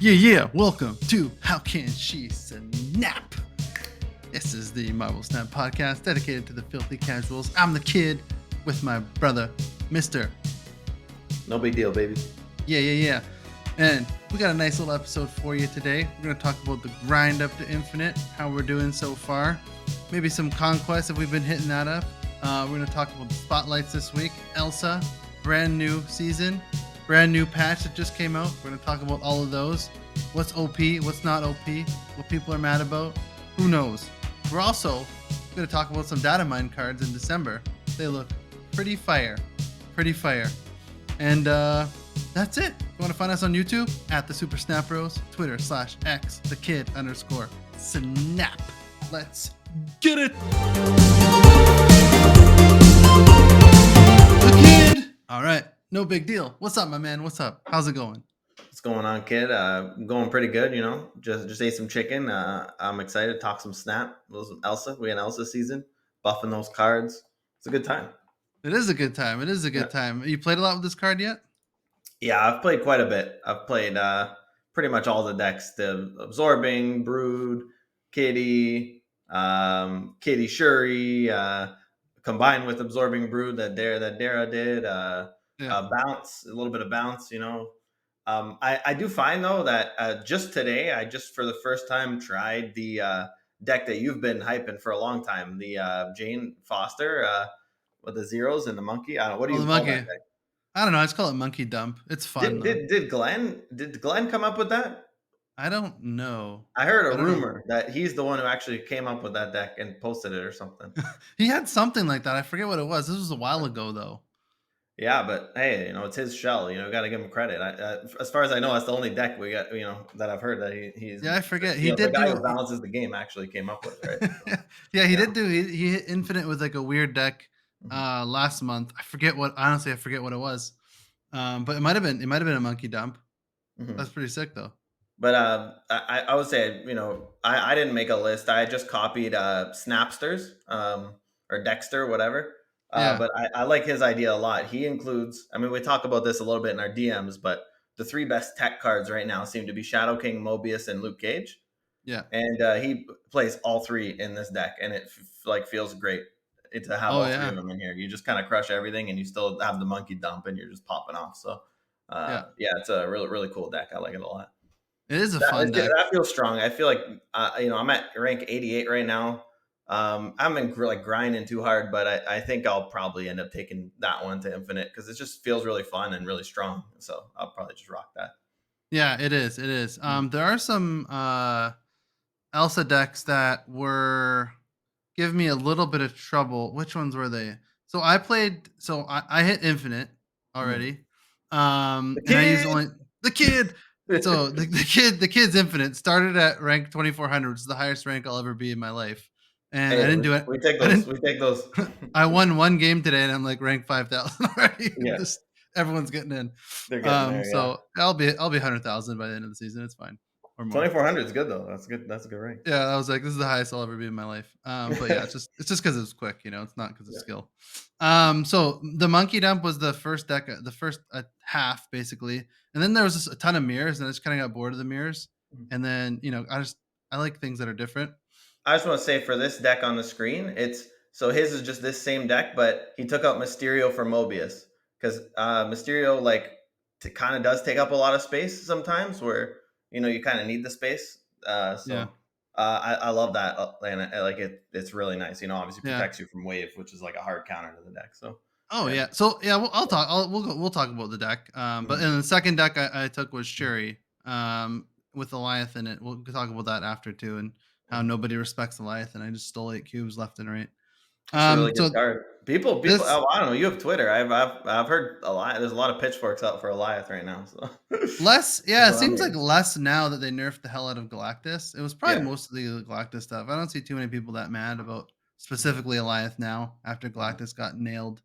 Yeah. Welcome to How Can She Snap? This is the Marvel Snap podcast dedicated to the filthy casuals. I'm the kid with my brother, Mr. No big deal, baby. Yeah. And we got a nice little episode for you today. We're going to talk about the grind up to Infinite, how we're doing so far. Maybe some conquests if we've been hitting that up. We're going to talk about the spotlights this week. ELSA, brand new season, brand new patch that just came out. We're going to talk about all of those. What's OP, what's not OP, what people are mad about, who knows. We're also going to talk about some data mine cards in December. They look pretty fire. And that's it. If you want to find us on YouTube, at the Super Snap Bros, Twitter /X, the kid _snap. Let's get it. The kid. All right. No big deal. What's up, my man? What's up? How's it going? What's going on, kid? Going pretty good, you know. Just ate some chicken. I'm excited to talk some Snap. Some ELSA. We had an ELSA season. Buffing those cards. It's a good time. It is a good time. You played a lot with this card yet? Yeah, I've played quite a bit. I've played pretty much all the decks. The Absorbing, Brood, Kitty, Kitty Shuri, combined with Absorbing Brood that Dara did. Bounce, a little bit of bounce, you know. I do find though that just today, I just for the first time tried the deck that you've been hyping for a long time, the Jane Foster with the zeros and the monkey. I don't know, what do you call that deck? I don't know. I just call it Monkey Dump. It's fun. Did Glenn come up with that? I don't know. I heard a rumor that he's the one who actually came up with that deck and posted it or something. He had something like that. I forget what it was. This was a while ago though. Yeah, but hey, you know, it's his shell. You know, got to give him credit. As far as I know, that's the only deck we got. You know, that I've heard that he's. Yeah, I forget. He did the guy who balances the game actually came up with it, right? Yeah, he did do. He hit Infinite with like a weird deck last month. I forget what it was. But it might have been a Monkey Dump. Mm-hmm. That's pretty sick though. But I would say, you know, I didn't make a list. I just copied Snapsters or Dexter, whatever. But I like his idea a lot. He includes, I mean, we talk about this a little bit in our DMs, but the three best tech cards right now seem to be Shadow King, Mobius, and Luke Cage. Yeah. And he plays all three in this deck, and it feels great to have all three of them in here. You just kind of crush everything, and you still have the Monkey Dump, and you're just popping off. So, it's a really, really cool deck. I like it a lot. It is a fun deck. That feels strong. I feel like, you know, I'm at rank 88 right now. I'm in like grinding too hard, but I think I'll probably end up taking that one to Infinite because it just feels really fun and really strong. So I'll probably just rock that. Yeah, it is. There are some ELSA decks that were giving me a little bit of trouble. Which ones were they? So I hit Infinite already. And I used only the kid. So the kid's Infinite started at rank 2400, which is the highest rank I'll ever be in my life. And I didn't do it. We take those. I won one game today, and I'm like rank 5,000 already. Yeah. Everyone's getting in. They're getting there, so I'll be 100,000 by the end of the season. It's fine. 2,400 is good though. That's good. That's a good rank. Yeah, I was like, this is the highest I'll ever be in my life. But yeah, it's just because it's quick, you know. It's not because of skill. So the Monkey Dump was the first deck, the first half basically, and then there was just a ton of mirrors, and I just kind of got bored of the mirrors. And then, you know, I like things that are different. I just want to say for this deck on the screen, so his is just this same deck, but he took out Mysterio for Mobius because Mysterio kind of does take up a lot of space sometimes where, you know, you kind of need the space. I love that, and I like it. It's really nice. You know, obviously protects you from wave, which is like a hard counter to the deck. So. So I'll talk. We'll talk about the deck. But in the second deck I took was Shuri, with Eliath in it. We'll talk about that after too, and how nobody respects Eliath, and I just stole 8 cubes left and right. That's a really good card. People. I don't know. You have Twitter. I've heard a lot. There's a lot of pitchforks out for Eliath right now. So. Less, it seems like less now that they nerfed the hell out of Galactus. It was probably mostly the Galactus stuff. I don't see too many people that mad about specifically Eliath now after Galactus got nailed.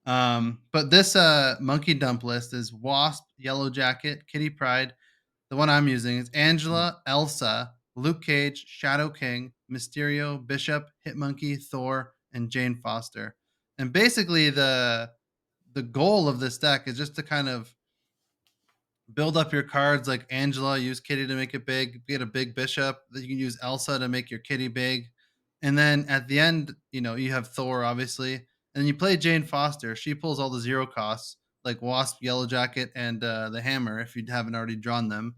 But this Monkey Dump list is Wasp, Yellow Jacket, Kitty Pryde. The one I'm using is Angela, ELSA, Luke Cage, Shadow King, Mysterio, Bishop, Hitmonkey, Thor, and Jane Foster. And basically the goal of this deck is just to kind of build up your cards like Angela, use Kitty to make it big, get a big bishop. Then you can use Elsa to make your Kitty big. And then at the end, you have Thor, obviously. And then you play Jane Foster. She pulls all the zero costs, like Wasp, Yellow Jacket, and the Hammer, if you haven't already drawn them.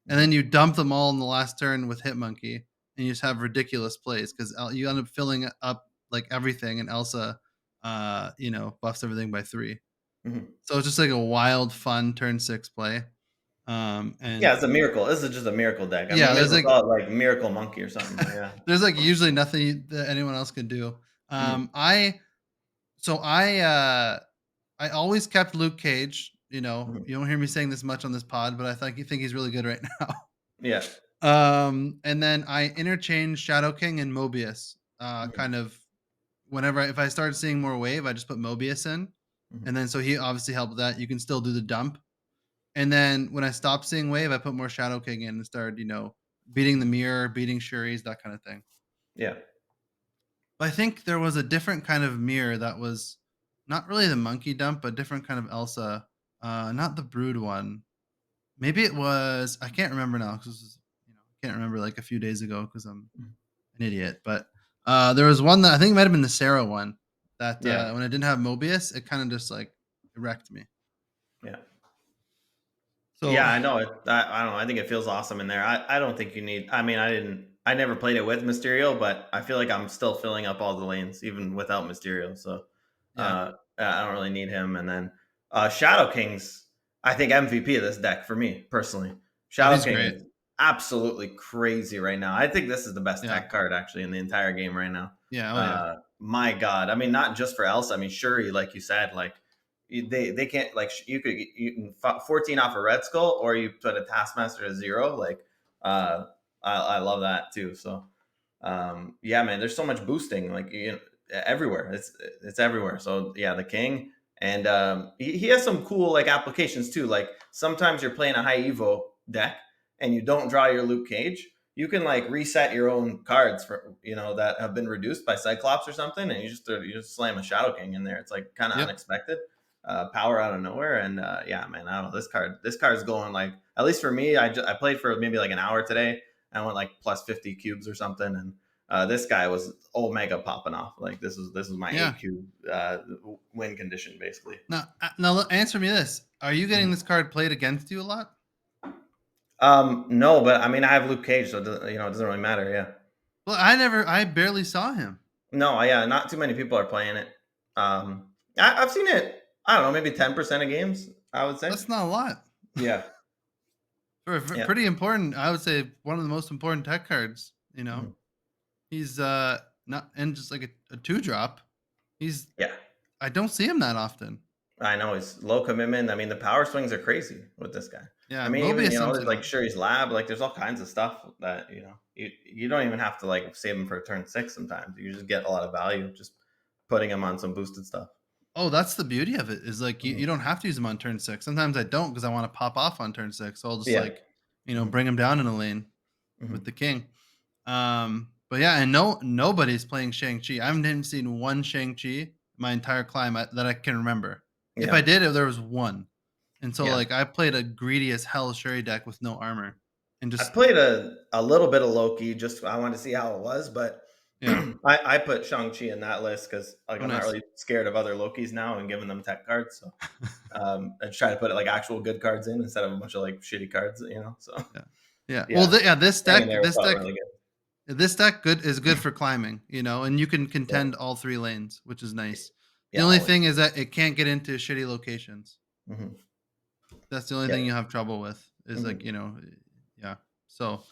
And then Mhm. you dump them all in the last turn with Hitmonkey. And you just have ridiculous plays because you end up filling up like everything. And Elsa, buffs everything by 3. Mhm. So it's just like a wild, fun turn 6 play. Yeah, And it's a miracle. This is just a miracle deck. I mean, you yeah, may as well call it like Miracle Monkey or something. But yeah. there's like usually nothing that anyone else can do. Mhm. I so I always kept Luke Cage. Mhm. You don't hear me saying this much on this pod, but I think he's really good right now. Yeah. And then I interchanged Shadow King and Mobius. Mhm. Kind of whenever if I started seeing more wave, I just put Mobius in, Mhm. and then so he obviously helped with that. You can still do the dump. And then when I stopped seeing wave, I put more Shadow King in and started, beating the mirror, beating Shuri's, that kind of thing. Yeah. But I think there was a different kind of mirror that was not really the monkey dump, but different kind of Elsa. Not the brood one. Maybe it was. I can't remember now because I can't remember like a few days ago because I'm Mhm. an idiot. But there was one that I think it might have been the Sarah one that Yeah. when I didn't have Mobius, it kind of just like it wrecked me. Yeah. So Yeah, I know it. I don't know. I think it feels awesome in there. I don't think you need. I mean, I never played it with Mysterio, but I feel like I'm still filling up all the lanes even without Mysterio. So yeah, I don't really need him. And then Shadow King's, I think MVP of this deck for me personally. oh, Shadow he's King great. is absolutely crazy right now. I think this is the best Yeah, tech card actually in the entire game right now. yeah, oh yeah, My God, I mean, not just for Elsa. I mean, Shuri, like you said, like they can't like you can 14 off a Red Skull or you put a Taskmaster to 0. Like uh, I love that too. So yeah, man, there's so much boosting like everywhere. It's everywhere. So yeah, the King. And he has some cool like applications too. Like sometimes you're playing a high Evo deck and you don't draw your Luke Cage. You can like reset your own cards for that have been reduced by Cyclops or something, and you just slam a Shadow King in there. It's like kind of yep, unexpected, power out of nowhere. And yeah, man, I don't know, this card is going like, at least for me, I played for maybe like an hour today. I went like plus 50 cubes or something, and this guy was Omega popping off. Like this is my yeah. 8 cube win condition basically. Now answer me this: Are you getting Mhm. this card played against you a lot? No, but I mean I have Luke Cage, so it doesn't really matter. Yeah. Well, I barely saw him. No, yeah, not too many people are playing it. I've seen it. I don't know, maybe 10% of games. I would say. That's not a lot. Yeah, For yeah, pretty important, I would say one of the most important tech cards. mhm. He's not and just like a 2 drop. He's Yeah. I don't see him that often. I know it's low commitment. I mean, the power swings are crazy with this guy. I Yeah, mean, even Mobius sums there's it like up. Shuri's Lab. Like, there's all kinds of stuff that you don't even have to like save him for turn 6. Sometimes you just get a lot of value just putting him on some boosted stuff. Oh, that's the beauty of it. Is like you Mhm. don't have to use him on turn 6. Sometimes I don't because I want to pop off on turn 6. So I'll just Yeah. like Hmm. bring him down in a lane with Hmm. the king. But yeah, and nobody's playing Shang-Chi. I haven't even seen one Shang-Chi my entire climb that I can remember. If I Yeah. did, there was one. And so Yeah. like I played a greedy as hell Shuri deck with no armor. And I just played a little bit of Loki. Just I wanted to see how it was, but yeah. I put Shang Chi in that list because like Oh I'm not nice. really scared of other Lokis now and giving them tech cards. So I try to put like actual good cards in instead of a bunch of like shitty cards. So Yeah. Yeah. Well, yeah, this staying in deck there this felt deck really good. this deck good is good for climbing, and you can Yeah, contend all 3 lanes, which is nice. The yeah, only always. thing is that it can't get into shitty locations. Hmm. That's the only Yeah. thing you have trouble with is like, Hmm. yeah. So,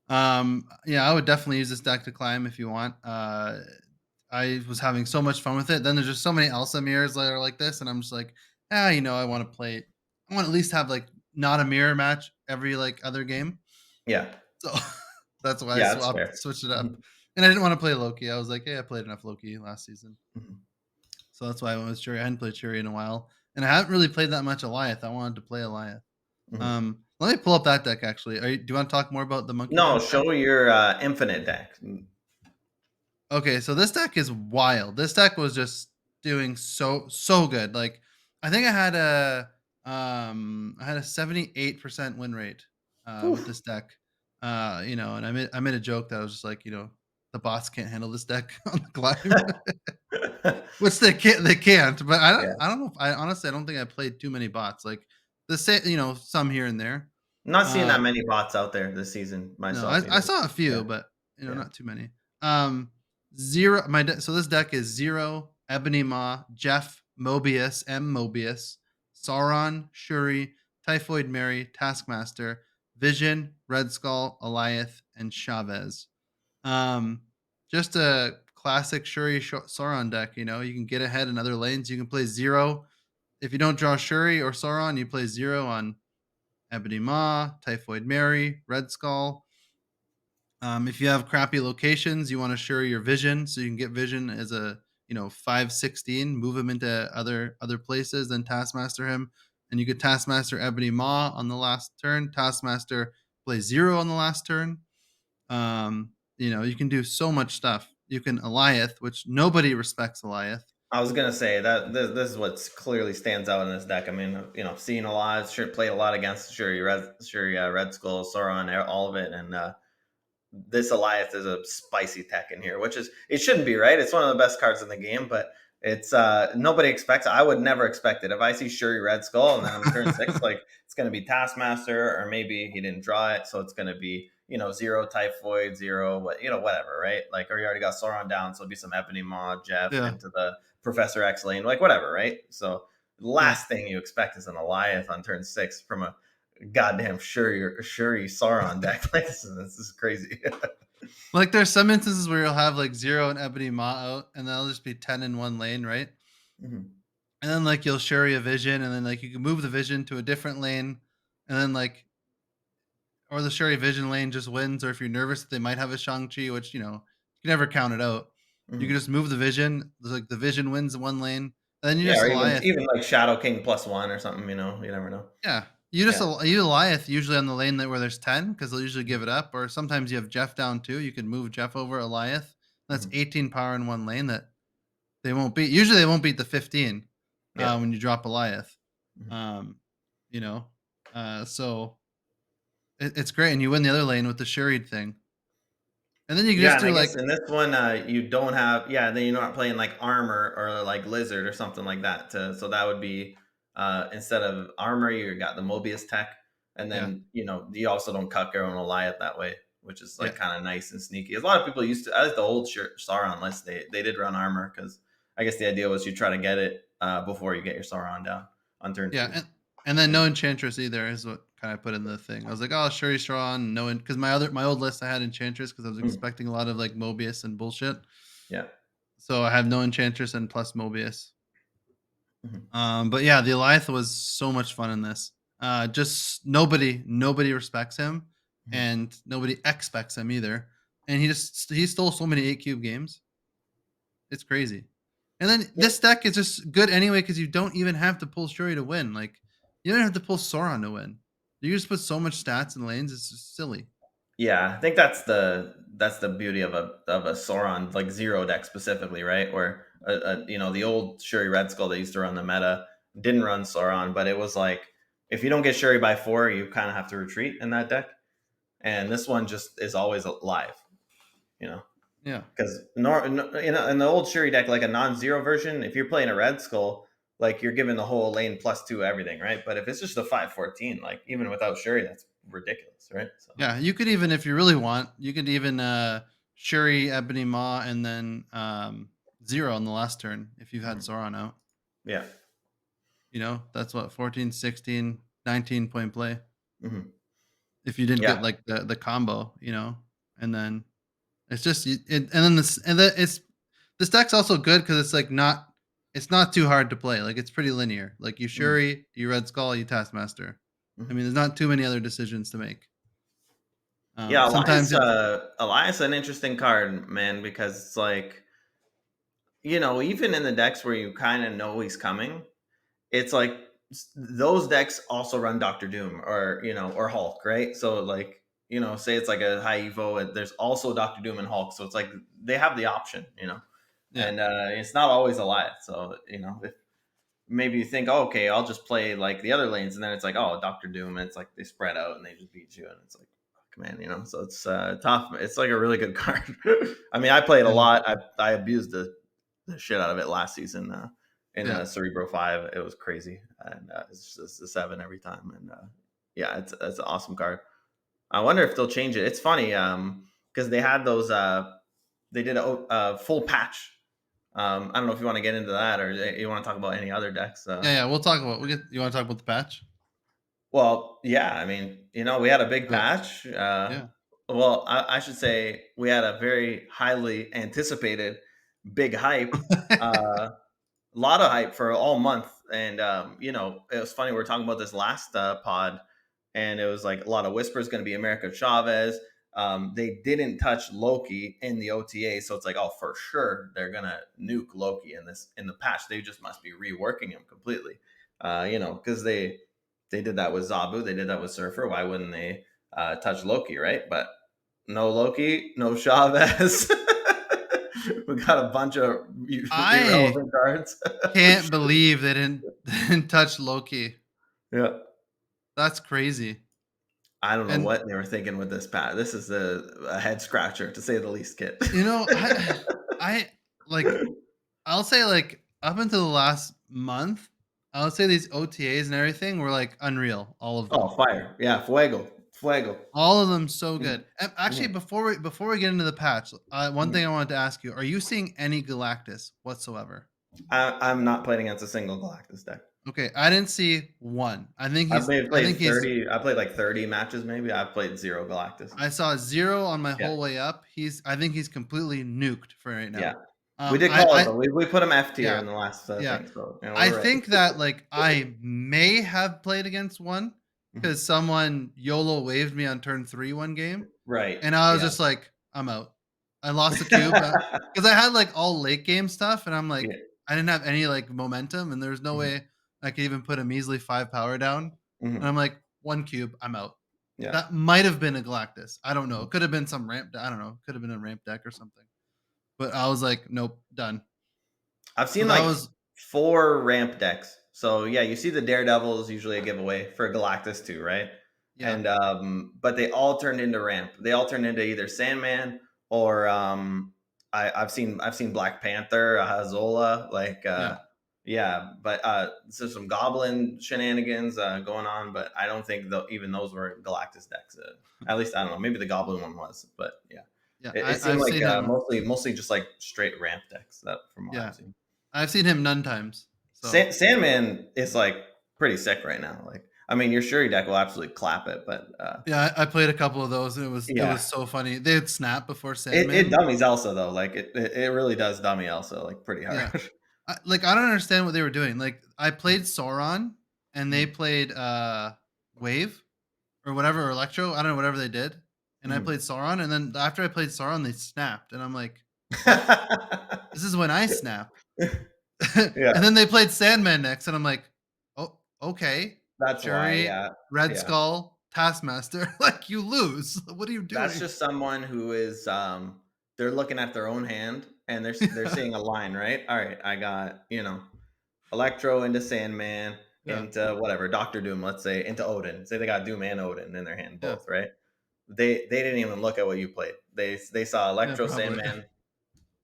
yeah, I would definitely use this deck to climb if you want. I was having so much fun with it. Then there's just so many Elsa mirrors that are like this, and I'm just like, I want to play. I want to at least have like not a mirror match every like other game. Yeah, So that's why I yeah, that's fair. switched it Hmm. up. And I didn't want to play Loki. I was like, hey, I played enough Loki last season. Hmm. So that's why I went with Shuri. I hadn't played Shuri in a while. And I haven't really played that much Eliath. I wanted to play Eliath. Hmm. Let me pull up that deck actually. Do you want to talk more about the monkey No, dump deck? show your infinite deck. Okay, so this deck is wild. This deck was just doing so good. Like I think I had a I had a 78% win rate with Oof. this deck. And I made a joke that I was just like, the bots can't handle this deck on the climb, which they can't. But Yeah. I don't know. If I honestly I don't think I played too many bots. Like the same, some here and there. Not seeing Uh, that many bots out there this season no, myself I either. saw a Yeah. few, but Yeah. not too many. Um, Zero. So this deck is Zero, Ebony Maw, Jeff, Mobius, Mobius, Sauron, Shuri, Typhoid Mary, Taskmaster, Vision, Red Skull, Eliath, and Chavez. Um, just a classic Shuri Sauron deck. You can get ahead in other lanes. You can play Zero. If you don't draw Shuri or Sauron, you play Zero on Ebony Maw, Typhoid Mary, Red Skull. If you have crappy locations, you want to share your vision, so you can get vision as a 516, move him into other places, then taskmaster him, and you could taskmaster Ebony Maw on the last turn. Taskmaster play Zero on the last turn. You can do so much stuff. You can Eliath, which nobody respects Eliath. I was gonna say that this is what clearly stands out in this deck. I mean, seen a lot, sure, played a lot against Red Skull, Sauron, all of it, and this Elias is a spicy tech in here, which is it shouldn't be, right? It's one of the best cards in the game, but it's nobody expects. I would never expect it. If I see Shuri Red Skull and then on turn six, like it's gonna be Taskmaster, or maybe he didn't draw it, so it's gonna be Zero Typhoid, Zero whatever, right? Like, or you already got Sauron down, so it'll be some Ebony Maw, Jeff Yeah, into the Professor X lane, like whatever, right? So the yeah. last thing you expect is an Elias on turn six from a goddamn Shuri Sauron deck. Like this is crazy. Like there's some instances where you'll have like Zero and Ebony Maw out, and that'll just be 10 in one lane, right? Mhm. And then like you'll share a vision, and then like you can move the vision to a different lane, and then like or the Sherry Vision lane just wins, or if you're nervous that they might have a Shang-Chi, which you can never count it out. You can Mhm. just move the vision. Like the vision wins in one lane. And then you Yeah, just or even Eliath. even like Shadow King +1 or something. You never know. Yeah. You just Yeah. you Eliath usually on the lane that where there's 10 because they'll usually Mhm. give it up. Or sometimes you have Jeff down too. You can move Jeff over Eliath. That's Mhm. 18 power in one lane that they won't beat. Usually they won't beat the 15 Yeah. when you drop Eliath. Mhm. Um, you know, so it's great, and you win the other lane with the Shuried thing, and then you can Yeah, just and do I guess like in this one, you don't have then you're not playing like armor or like lizard or something like that. So that would be instead of armor, you got the Mobius tech, and yeah, then you also don't cut your own Goliath that way, which is yeah. like kind of nice and sneaky. A lot of people used to, as the old Sauron list, they did run armor because I guess the idea was you try to get it before you get your Sauron down on turn Yeah, two. and then Yeah. no Enchantress either is what kind of put in the thing. I was like, oh, Shuri Strawn, no, because my old list I had Enchantress because I was Mm. expecting a lot of like Mobius and bullshit. Yeah. So I have no Enchantress and plus Mobius. Mhm. But yeah, the Eliath was so much fun in this. Just nobody respects him, Mhm. and nobody expects him either. And he stole so many 8 cube games. It's crazy. And then Yeah. this deck is just good anyway because you don't even have to pull Shuri to win. Like you don't have to pull Sauron to win. You just put so much stats in lanes. It's just silly. Yeah, I think that's the beauty of a Sauron like zero deck specifically, right? Where the old Shuri Red Skull that used to run the meta didn't run Sauron, but it was like if you don't get Shuri by 4, you kind of have to retreat in that deck, and this one just is always alive, you know. Yeah. Because in the old Shuri deck, like a non-zero version, if you're playing a Red Skull, like you're giving the whole lane +2 everything, right? But if it's just a 514, like even without Shuri, that's ridiculous, right? So Yeah. You could even, if you really want, you could even Shuri, Ebony Maw, and then Zero on the last turn if you had mhm. Sauron out. Yeah. That's what 14, 16, 19 point play. Hmm. If you didn't get Yeah. like the combo, and then it's just and then this deck's also good because it's not too hard to play. Like it's pretty linear. Like you Mhm. Shuri, you Red Skull, you Taskmaster. I Mhm. mean, there's not too many other decisions to make. Yeah, Sometimes it's Elias an interesting card, man, because it's like, even in the decks where you kind of know he's coming, it's like those decks also run Doctor Doom or Hulk, right? So like, say it's like a high Evo, and there's also Doctor Doom and Hulk, so it's like they have the option, yeah, and it's not always Elias. So maybe you think, oh, okay, I'll just play like the other lanes, and then it's like, oh, Doctor Doom, and it's like they spread out and they just beat you, and it's like, fuck, man, So it's tough. It's like a really good card. I mean, I played a Yeah. lot. I abused the shit out of it last season in Yeah. Cerebro 5. It was crazy, and it's just a 7 every time, and yeah, it's an awesome card. I wonder if they'll change it. It's funny, because they had those. They did a full patch. I don't know if you want to get into that or you want to talk about any other decks. Yeah, yeah. We'll talk about. You want to talk about the patch? Well, yeah, I mean, we had a big Do it. patch. Yeah. Well, I should say we had a very highly anticipated big hype. A lot of hype for all month, and it was funny. We were talking about this last pod, and it was like a lot of whispers going to be America Chavez. They didn't touch Loki in the OTA, so it's like, oh, for sure they're gonna nuke Loki in the patch. They just must be reworking him completely, because they did that with Zabu, they did that with Surfer. Why wouldn't they touch Loki, right? But no Loki, no Chavez. We got a bunch of I irrelevant cards. can't believe they didn't touch Loki. Yeah. That's crazy. I don't know And what they were thinking with this pat. This is a head scratcher to say the least, Kit. I like I'll say like up until the last month, I would say these OTAs and everything were like unreal. All of Oh, them. fire. Yeah, fuego. All of them so Mhm, good. And actually, mhm. before we get into the patch, one thing Mhm. I wanted to ask you: are you seeing any Galactus whatsoever? I'm not playing against a single Galactus deck. Okay, I didn't see one. I've maybe I played think he's 30. I played like 30 matches, maybe. I've played zero Galactus. I saw 0 on my Yeah, whole way up. I think he's completely nuked for right yeah. now. We did call it I though. We put him F tier yeah, in the last yeah. thing, so I we're ready. think that like I may have played against one Mhm. because someone YOLO waved me on turn 3 one game, Right. and I was Yeah. just like, I'm out. I lost the cube because I had like all late game stuff, and I'm Yeah. like, I didn't have any like momentum, and there's no Mhm. way I could even put a measly 5 power down. And Mhm. I'm like, one cube, I'm out. Yeah. That might have been a Galactus. I don't know. Mhm. It could have been some ramp. I don't know. Could have been a ramp deck or something. But I was like, nope, done. I've So seen that like was 4 ramp decks. So yeah, you see the Daredevil is usually a giveaway for Galactus too, right? yeah, And but they all turned into ramp. They all turned into either Sandman or I've seen Black Panther, Hazola, like yeah. yeah, but so some Goblin shenanigans going on, but I don't think even those were Galactus decks. At least I don't know. Maybe the Goblin one was, but yeah, Yeah, it seemed I've like seen him. mostly just like straight ramp decks that from what I've Yeah, seen. I've seen him none times. So Sandman is like pretty sick right now. Like, I mean, your Shuri deck will absolutely clap it, but yeah, I played a couple of those, and it yeah, was so funny. They'd snap before it Sandman. dummies Elsa though. Like, it really does dummy Elsa like pretty hard. Yeah, I don't understand what they were doing. Like I played Sauron, and they Mhm, played Wave or whatever, or Electro. I don't know, whatever they did. And I mhm. played Sauron, and then after I played Sauron, they snapped, and I'm like, what? This is when I snap. And Yeah, then they played Sandman next, and I'm like, "Oh, okay. that's why. Shuri, Yeah, Red yeah. Skull, Taskmaster, like, you lose. What are you That's doing?" just someone who is they're looking at their own hand and they're Yeah, seeing a line, right? All right, I got Electro into Sandman yeah, into whatever Doctor Doom, let's say into Odin. Say they got Doom and Odin in their hand yeah, both, right? They didn't even look at what you played. They saw yeah, Electro, probably. Sandman,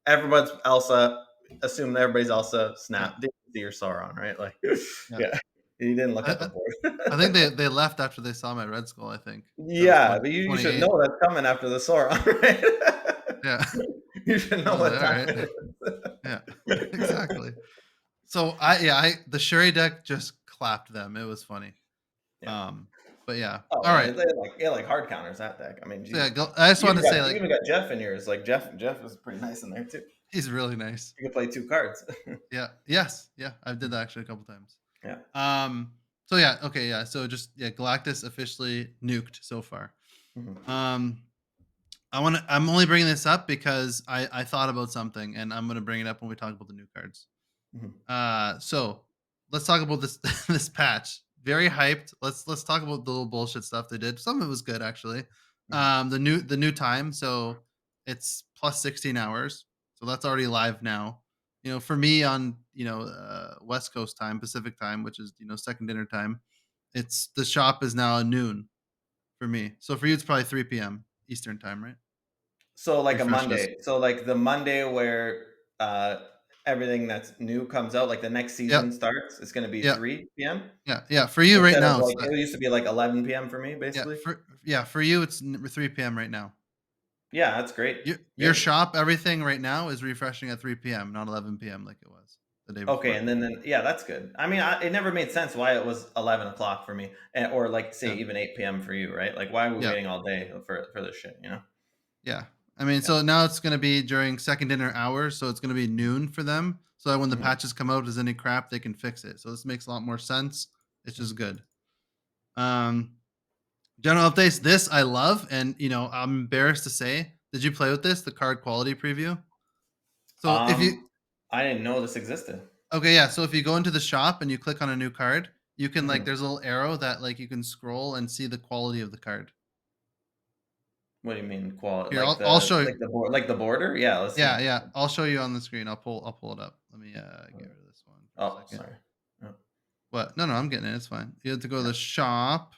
everyone's Elsa, assume everybody's Elsa, Yeah, snap, didn't see your Sauron, right? Like, yeah. yeah, he didn't look I at the I board. I think they left after they saw my Red Skull, I think. That was Yeah, but you should 28. know that's coming after the Sauron, right? Yeah. You should I know was like, what time "Alright." it is. Yeah, exactly. So, I the Shuri deck just clapped them. It was funny. Yeah. Um, but yeah. Oh yeah, Alright. they like hard counters that deck. I mean, So, yeah, Jesus. go I just wanted to say, You like, even got Jeff in yours. Like Jeff is pretty nice in there too. he's really nice. You can play 2 cards. Yeah. Yes. Yeah. I did that actually a couple times. Yeah. Um. So yeah. Okay. Yeah. So just yeah, Galactus officially nuked so far. Mhm, Um. I'm only bringing this up because I thought about something, and I'm gonna bring it up when we talk about the new cards. mhm, So let's talk about this this patch. Very hyped. Let's talk about the little bullshit stuff they did. Some of it was good actually. mhm, The new time. So it's plus 16 hours. So that's already live now. For me on West Coast time, Pacific time, which is second dinner time, it's the shop is now noon for me. So for you, it's probably 3 p.m. Eastern time, right? So like a Refreshes. Monday. So like the Monday where everything that's new comes out, like the next season Yep. starts, it's going to be Yep. 3 p.m. Yeah. Yeah. For you right instead of now, it's like it used to be like 11 p.m. for me, yeah. basically. For you, it's 3 p.m. right now. Yeah, that's great. Your Great. shop, everything right now is refreshing at 3 p.m., not 11 p.m. like it was the day Okay, before. and then yeah, that's good. I mean, it never made sense why it was 11 o'clock for me, or like say Yeah. even 8 p.m. for you, right? Like, why are we Yeah. waiting all day for this shit? Yeah. I mean, Yeah. so now it's going to be during second dinner hours, so it's going to be noon for them. So that when the Mhm. patches come out, there's any crap, they can fix it. So this makes a lot more sense. It's just good. Um, General updates. This I love, and I'm embarrassed to say. Did you play with this? The card quality preview. So if you I didn't know this existed. okay, yeah. So if you go into the shop and you click on a new card, you can Mhm. there's a little arrow that you can scroll and see the quality of the card. What do you mean quality? Here, I'll show you. Like the border? Yeah, let's Yeah, see. yeah. I'll show you on the screen. I'll pull it up. Let me get rid of this one for a Oh, second. sorry. Oh, What? No, no, I'm getting it. It's fine. You have to go to yeah. the shop,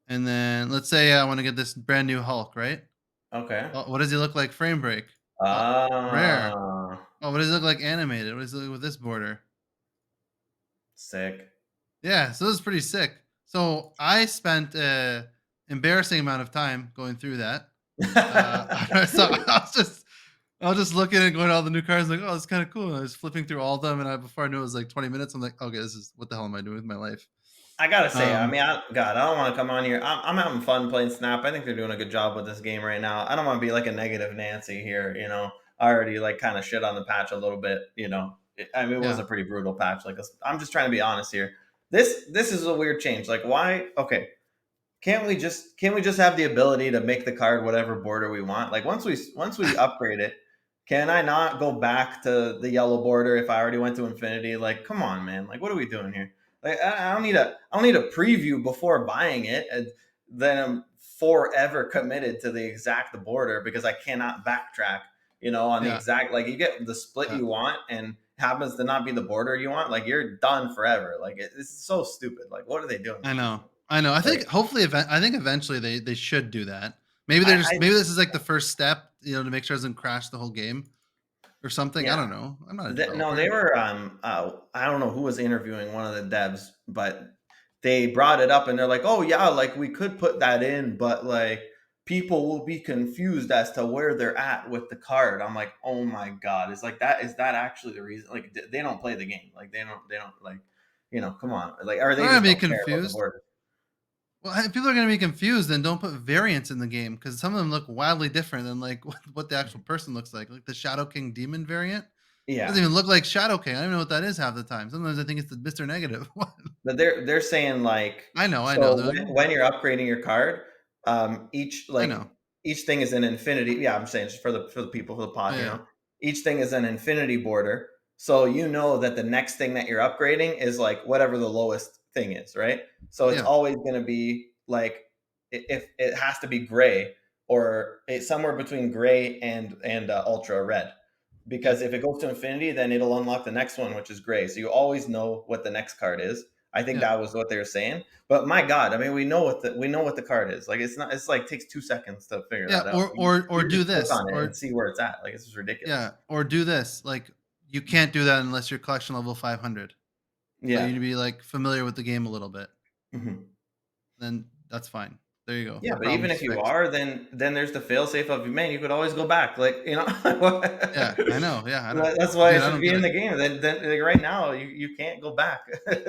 and then let's say I want to get this brand new Hulk, right? Okay. Oh, what does he look like? Frame break. Oh, rare. Ah, Oh, what does he look like animated? What does he look with this border? sick. Yeah, so this is pretty sick. So I spent a embarrassing amount of time going through that. So I was just looking and going to all the new cars, like, oh, it's kind of cool. And I was flipping through all of them, and before I knew it was like 20 minutes. I'm like, okay, this is what the hell am I doing with my life? I gotta say, I Um, mean, God, I don't want to come on here. I'm having fun playing Snap. I think they're doing a good job with this game right now. I don't want to be like a negative Nancy here. I already like kind of shit on the patch a little bit. I mean, it was yeah, a pretty brutal patch. Like, I'm just trying to be honest here. This is a weird change. Like, why? Okay, can't we just have the ability to make the card whatever border we want? Like once we upgrade it, can I not go back to the yellow border if I already went to infinity? Like, come on, man. Like, what are we doing here? Like, I don't need a preview before buying it, and then I'm forever committed to the exact border because I cannot backtrack. On the yeah, exact, like, you get the split yeah. you want and happens to not be the border you want. Like, you're done forever. Like, it's so stupid. Like, what are they doing I with this know, game? I know. I think Like, hopefully, I think eventually they should do that. Maybe I, they're just I maybe this is like the first step, to make sure it doesn't crash the whole game or something. I yeah. don't know. I'm not a No, they developer. were. I don't know who was interviewing one of the devs, but they brought it up and they're like, "Oh yeah, like we could put that in, but like people will be confused as to where they're at with the card." I'm like, "Oh my god, is like that? Is that actually the reason? Like they don't play the game. Like they don't like, come on, like, or I'm they gonna just be don't care about the confused. board." Well, if people are gonna be confused, then don't put variants in the game because some of them look wildly different than what the actual person looks like. Like the Shadow King Demon variant doesn't Yeah. even look like Shadow King. I don't even know what that is half the time. Sometimes I think it's the Mister Negative one. But they're saying like, I know. so They're like, when you're upgrading your card, each I like know. each thing is an infinity. Yeah, I'm saying just for the people for the Oh, pod, yeah, each thing is an infinity border. So you know that the next thing that you're upgrading is like whatever the lowest thing is, right? So it's yeah, always going to be like, if it has to be gray, or it's somewhere between gray and ultra red, yeah, because if it goes to infinity, then it'll unlock the next one, which is gray. So you always know what the next card is. I think yeah, that was what they were saying. But my God, I mean, we know what the card is. Like, it's not. It's like takes 2 seconds to figure yeah. that out. Or You do just click this, on it and or see where it's at. Like, this is yeah, ridiculous. or do this. Like you can't do that unless you're collection level 500. So you Yeah. need to be familiar with the game a little bit. Mhm. Then that's fine. There you go. Yeah, The but even problem's if you fixed. are, then there's the failsafe of, man, you could always go back. Like, Yeah, I know. Yeah, I don't, that's why dude. it I should don't be get in it. the game. Then like, right now you can't go back.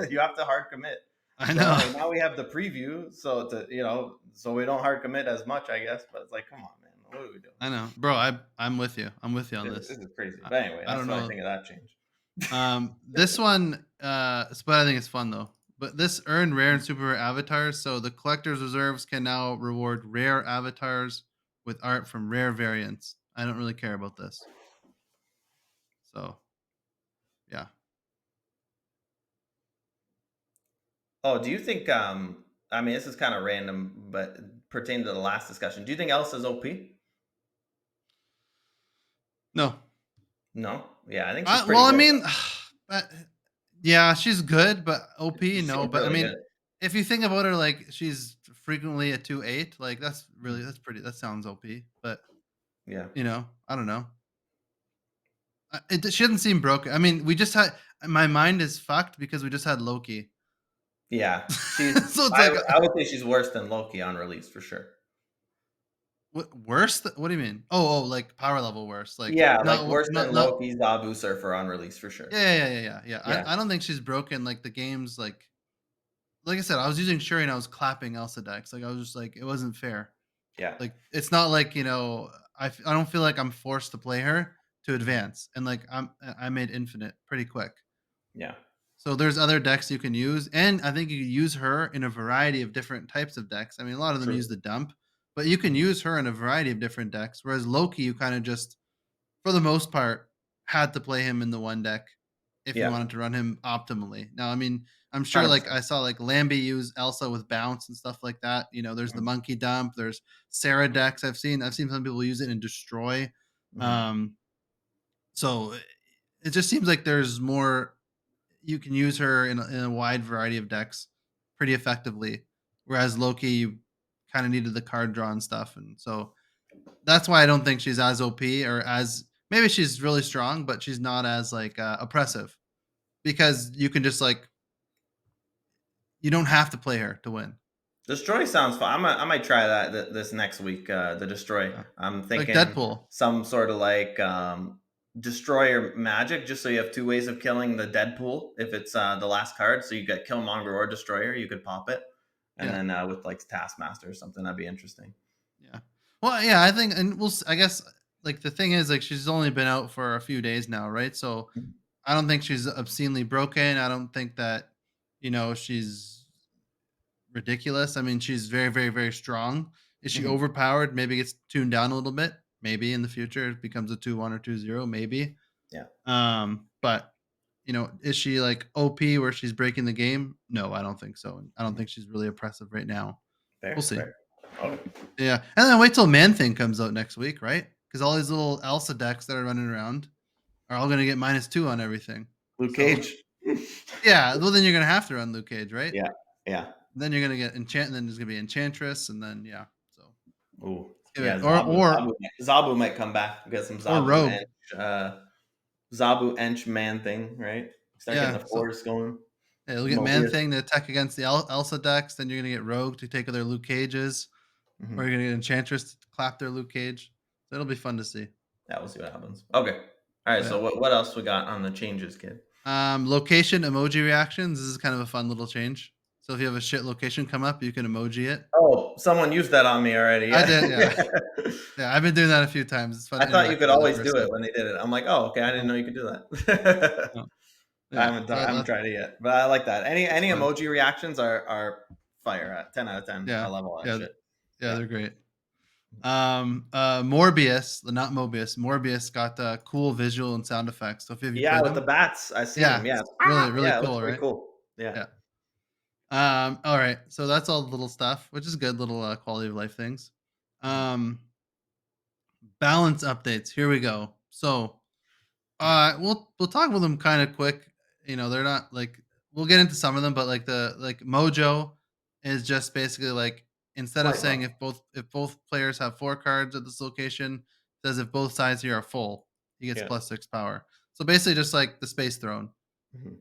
You have to hard commit. I So know. like now we have the preview, so we don't hard commit as much, I guess. But it's like, come on, man, what are we doing? I know, bro. I'm with you. I'm with you on This this. is crazy. I, But anyway, I that's don't what I know. think of that change. This one, but I think it's fun though. But this earned rare and super rare avatars. So the collector's reserves can now reward rare avatars with art from rare variants. I don't really care about this. So yeah. Oh, do you think? I mean, this is kind of random, but pertaining to the last discussion, do you think Elsa's OP? No. No, yeah, I think she's Well, pretty I good. mean, but yeah, she's good, but OP, She no. seems But I really mean, good. if you think about her, like she's frequently a 2-8, like Mhm. that's pretty. That sounds OP. But Yeah, I don't know. She doesn't seem broken. I mean, we just had my mind is fucked because we just had Loki, yeah. She's. so it's I like would I would say she's worse than Loki on release for sure. worse. What do you mean? Like power level worse. Like Yeah, like not worse not than not. Loki, Zabu, Surfer on release for sure. Yeah. Yeah, I don't think she's broken. Like the game's like I said, I was using Shuri and I was clapping Elsa decks. Like I was just like, it wasn't fair. yeah, Like it's not like I don't feel like I'm forced to play her to mhm, advance, and like I made infinite pretty quick. yeah. So there's other decks you can use, and I think you can use her in a variety of different types of decks. I mean, a lot of them use True. the dump, but you can Mhm. use her in a variety of different decks. Whereas Loki, you kind of just, for the most part, had to play him in the one deck if you Yeah, wanted to run him optimally. Now, I mean, I'm sure like 100%. I saw like Lambie use Elsa with bounce and stuff like that. There's the Mhm, monkey dump, there's Sarah decks. I've seen some people use it in destroy. mhm. Um, so it just seems like there's more you can use her in a wide variety of decks pretty effectively. Whereas Loki, you kind of needed the card draw and stuff, and so that's why I don't think she's as OP or as maybe she's really strong, but she's not as like oppressive because you can just like you don't have to play her to win. Destroy sounds fun. I might try that this next week. The destroy. Yeah. I'm Like thinking Deadpool. some sort of like destroyer magic, just so you have two ways of killing the Deadpool if it's the last card. So you get Killmonger or Destroyer, you could pop it, and Yeah, then with like Taskmaster or something, that'd be interesting. yeah. Well, yeah, I think, and I guess like the thing is like she's only been out for a few days now, right? So I don't think she's obscenely broken. I don't think that she's ridiculous. I mean, she's very, very, very strong. Is she Mhm. overpowered? Maybe gets tuned down a little bit. Maybe in the future it becomes a 2-1 or 2-0. Maybe. Yeah, But is she like OP where she's breaking the game? No, I don't think so. And I don't Mhm. think she's really oppressive right now. We'll Fair, see. fair. Okay. Yeah, and then wait till Man Thing comes out next week, right? Because all these little Elsa decks that are running around are all going to get -2 on everything. Luke So Cage. yeah, well then you're going to have to run Luke Cage, right? Yeah, yeah. Then you're gonna get enchant. Then there's gonna be enchantress, and then yeah. So Ooh, let's give yeah. it Zabu might come back. We got some or Zabu rogue. Ench, Zabu Ench man thing, right? Start getting Yeah. the So force going. yeah, you'll get man Mobius. thing to attack against the Elsa decks. Then you're gonna get rogue to take their Luke Cages, or Mhm. you're gonna get enchantress to clap their Luke Cage. So it'll be fun to see. Yeah, we'll see what happens. Okay. All right. But So yeah. what else we got on the changes, kid? Location emoji reactions. This is kind of a fun little change. So if you have a shit location come up, you can emoji it. Oh, someone used that on me already. I Yeah. did, yeah. Yeah, I've been doing that a few times. It's fun I to thought you interact could with the other always do it person. when they did it. I'm like, oh, okay. I didn't No, know you could do that. no. I Yeah. haven't So I haven't tried it yet, but I like that. Any it's any fun. emoji reactions are fire at 10 out of 10. I Yeah. love all that Yeah. shit. Yeah, Yeah. they're great. Morbius, not Mobius, Morbius got cool visual and sound effects. So if you Yeah, played with the them, bats, I seen yeah, them. Yeah. it's really, really Yeah, it looks cool, pretty right? cool. Yeah. Yeah. All right. So that's all the little stuff, which is good, little quality of life things. Mhm. Um, balance updates. Here we go. So we'll talk about them kind of quick. They're not like we'll get into some of them, but like the like Mojo is just basically like instead of Slight saying buff. if both players have 4 cards at this location, it says if both sides here are full, he gets Yeah. +6 power. So basically just like the space throne. Mhm.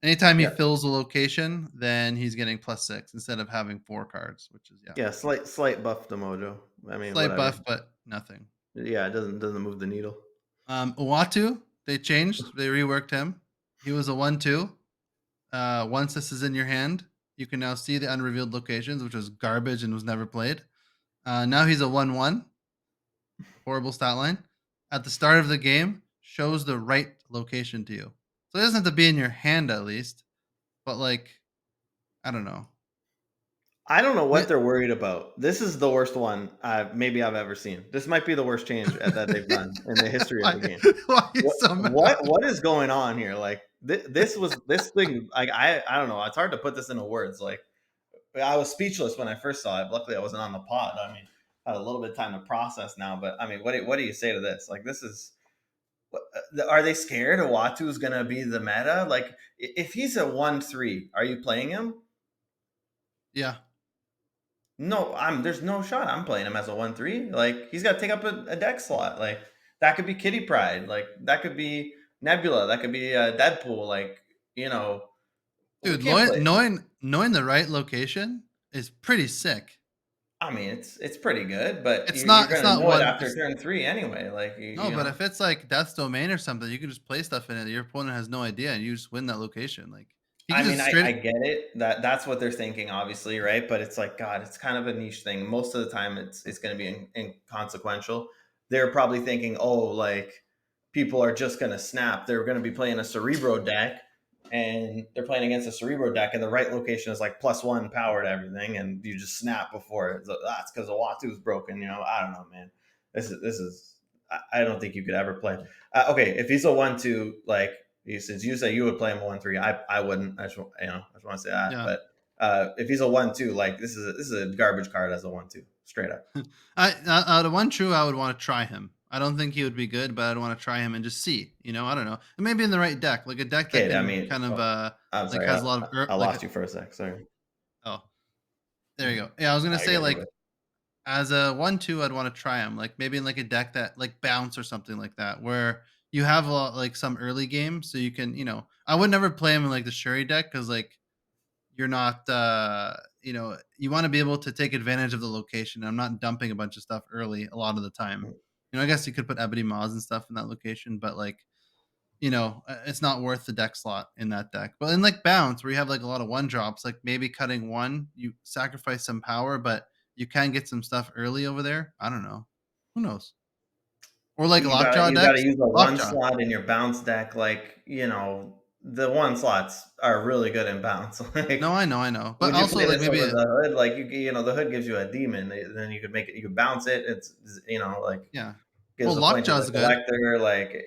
Anytime he Yeah. fills a location, then he's getting +6 instead of having 4 cards, which is yeah. Yeah, slight buff to Mojo. I mean, Slight whatever. buff, but nothing. Yeah, it doesn't move the needle. Uatu, they changed, they reworked him. He was a 1/2. Once this is in your hand, you can now see the unrevealed locations, which was garbage and was never played. Now he's a 1/1, horrible stat line. At the start of the game, shows the right location to you. So it doesn't have to be in your hand at least, but like, I don't know. I don't know what Wait. they're worried about. This is the worst one maybe I've ever seen. This might be the worst change that they've done in the history of why, the game. why are you What so what mad? what is going on here? Like this was this thing. Like I don't know. It's hard to put this into words. Like I was speechless when I first saw it. Luckily, I wasn't on the pod. I mean, I had a little bit of time to process now. But I mean, what do you say to this? Like this is Are they scared Watu's gonna be the meta? Like, if he's a 1/3, are you playing him? Yeah. No, there's no shot I'm playing him as a 1/3. Like, he's got to take up a deck slot. Like, that could be Kitty Pride. Like, that could be Nebula. That could be Deadpool. Like, you know, we Dude, can't play. knowing the right location is pretty sick. I mean, it's pretty good, but It's you're not gonna know it one after it's turn 3 anyway. Like, no, you but know. if it's like Death's Domain or something, you can just play stuff in it. Your opponent has no idea, and you just win that location. Like he I could mean, just I straight. get it. That's what they're thinking, obviously, right? But it's like, God, it's kind of a niche thing. Most of the time, it's going to be inconsequential. They're probably thinking, oh, like, people are just going to snap. They're going to be playing a Cerebro deck, and they're playing against a Cerebro deck, and the right location is like +1 power to everything, and you just snap before it. So that's because the Watu's broken. You know, I don't know, man. This is. I don't think you could ever play. Okay, if he's a 1/2, like, since you say you would play him a 1/3, I wouldn't. I just want to say that. Yeah, But if he's a 1/2, like, this is a garbage card as a 1/2, straight up. the one true I would want to try him. I don't think he would be good, but I'd want to try him and just see. I don't know. And maybe in the right deck, like a deck that Kid, I can mean, kind of oh, I'm like sorry, has a lot of I like lost you for a sec. Sorry. oh, there you go. Yeah, I was gonna say You're like good. as a 1/2, I'd want to try him, like maybe in like a deck that like bounce or something like that, where you have a lot, like some early game, so you can, I would never play him in like the Shuri deck because like you're not, you want to be able to take advantage of the location. I'm not dumping a bunch of stuff early a lot of the time. I guess you could put Ebony Maws and stuff in that location, but like it's not worth the deck slot in that deck. But in like bounce, where you have like a lot of one drops, like maybe cutting one, you sacrifice some power, but you can get some stuff early over there. I don't know. Who knows? Or like lockjaw You gotta decks. use a one Lockjaw. slot in your bounce deck. Like, the one slots are really good in bounce. No, Like, I know. But would you also play like this maybe over the hood? Like, the hood gives you a demon. Then you could make it. You could bounce it. It's, like, yeah. gives Well, a point to the lockjaw's good. collector. Like,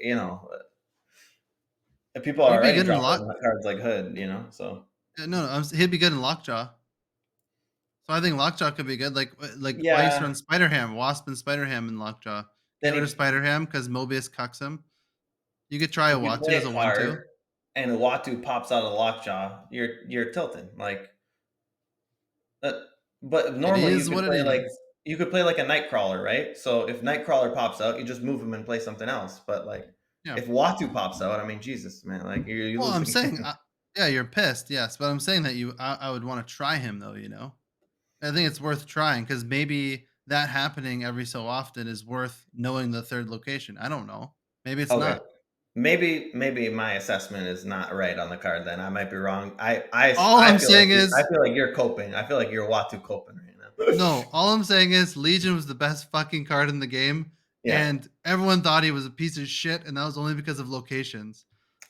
if people are He'd be already good in dropping lock. cards like hood. So No, he'd be good in lockjaw. So I think lockjaw could be good. Like Weiss yeah. runs Spider Ham, Wasp and Spider Ham in lockjaw. Get Then rid of Spider Ham because Mobius cucks him. You could try a if you Watu play as a a 1/2. card and a Watu pops out of lockjaw, you're tilting. Like, Uh, but It normally is what it is. you could play like a Nightcrawler, right? So if Nightcrawler pops out, you just move him and play something else. But, like, Yeah. if Watu pops out, I mean, Jesus, man, like, you Well, lose the I'm saying, game. yeah, you're pissed, yes, but I'm saying that I would want to try him though. I think it's worth trying because maybe that happening every so often is worth knowing the third location. I don't know. Maybe it's Okay, not. maybe my assessment is not right on the card. Then I might be wrong. All I I'm feel like saying I is feel like you're coping. I feel like you're Watu coping right now. no. All I'm saying is Legion was the best fucking card in the game, Yeah, and everyone thought he was a piece of shit, and that was only because of locations.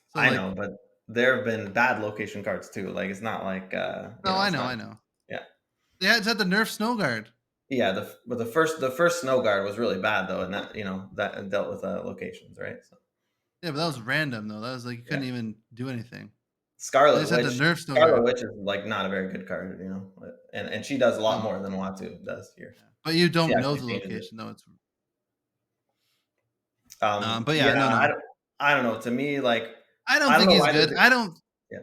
So I like, know, but there have been bad location cards too. Like, it's not like, no, I it's know, not. I know. Yeah. They had the nerf snow guard. Yeah, but the first snow guard was really bad though, and that dealt with locations, right? So Yeah, but that was random though. That was like you yeah, couldn't even do anything. They Scarlet just had the Witch. nerf snow Scarlet guard. Witch is, like, not a very good card, and she does a lot No, more than Watu does here. yeah. But you She don't know actually the changes it. location though. It's but Yeah, yeah, no, no. I don't know. To me, like, I don't I don't think know he's why good. there's yeah,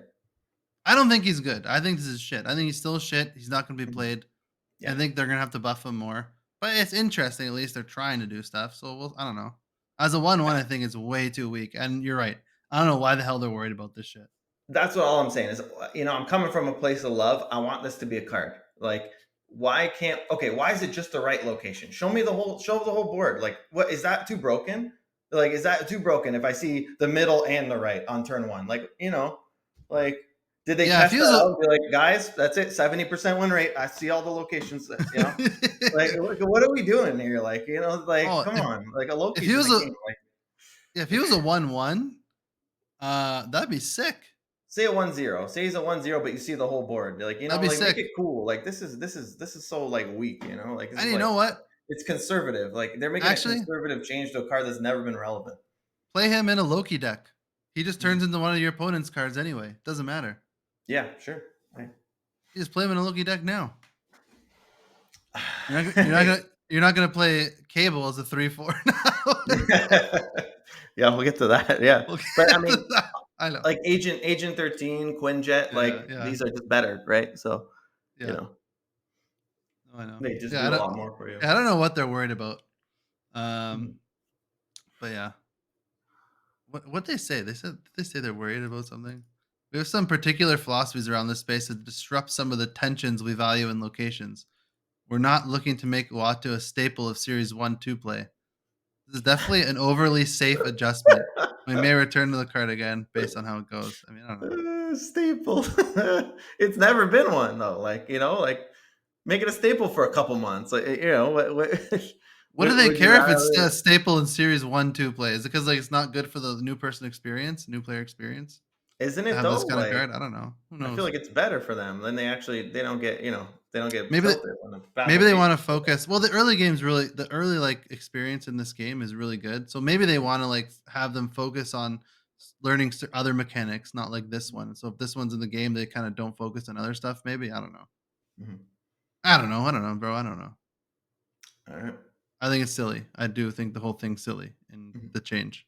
I don't think he's good. I think this is shit. I think he's still shit. He's not going to be mhm, played. I yeah. think they're going to have to buff him more. But it's interesting. At least they're trying to do stuff. So I don't know. As a 1/1, I think it's way too weak. And you're right. I don't know why the hell they're worried about this shit. That's what all I'm saying is, I'm coming from a place of love. I want this to be a card. Like, why is it just the right location? Show the whole board. Like, what is that too broken? Like, is that too broken if I see the middle and the right on turn one? Like, like, did they Yeah, if test he that was a out and be like, guys, that's it, 70% win rate. I see all the locations, like, what are we doing here? Like, like, oh, come on, like, a if he Loki's in was the a game. Like, yeah, if he was a 1/1, that'd be sick. say a 1-0. Say he's a 1-0, but you see the whole board. Like, That'd be like, make it sick. cool. Like, this is so, like, weak. Like, this And is you like, know what? it's conservative. Like, they're making a Actually, conservative change to a card that's never been relevant. play him in a Loki deck. He just Mhm. turns into one of your opponent's cards anyway. Doesn't matter. Yeah, sure. Right. You just play him in a Loki deck now. You're not gonna play Cable as a 3/4 now. Yeah, we'll get to that. Yeah, We'll but I get to mean, that. I know. like Agent 13, Quinjet, Yeah, like yeah, these are just better, right? So you yeah. know No, I know. they just Yeah, do a lot more for you. I don't know what they're worried about. Mhm. But yeah. What they say? They say they're worried about something. We have some particular philosophies around this space that disrupt some of the tensions we value in locations. We're not looking to make Watu a staple of Series 1-2 play. This is definitely an overly safe adjustment. We may return to the card again based on how it goes. I mean, I don't know. Staple. It's never been one though. Like like make it a staple for a couple months. Like what What do they would you care if it's rather? a staple in Series 1-2 play? Is it because like it's not good for the new person experience, new player experience Isn't to it have this though? kind of Like card? I don't know. Who I feel knows? like it's better for them. Then they don't get they don't get Maybe tilted when a bad Maybe they location. wanna focus well, the early, like, experience in this game is really good, so maybe they wanna, like, have them focus on learning other mechanics, not like this one. So if this one's in the game, they kinda don't focus on other stuff maybe? I don't know. Mhm. I don't know, bro, I don't know. All right. I think it's silly. I do think the whole thing's silly and Mhm. the change,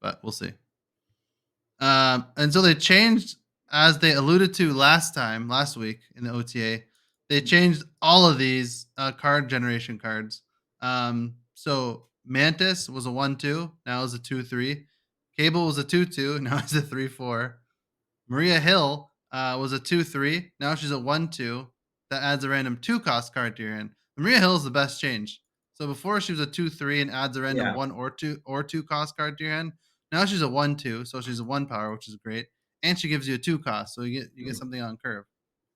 but we'll see. And so they changed, as they alluded to last week in the OTA, they changed all of these card generation cards. So Mantis was a 1-2, now is a 2-3. Cable was a 2-2, now it's a 3-4. Maria Hill was a 2-3. Now she's a 1-2. That adds a random 2 cost card to your hand. Maria Hill is the best change. So before she was a 2-3 and adds a random Yeah. 1 or 2 cost card to your hand. Now she's a 1-2, so she's a 1 power, which is great. And she gives you a 2 cost, so you get Mhm. something on curve.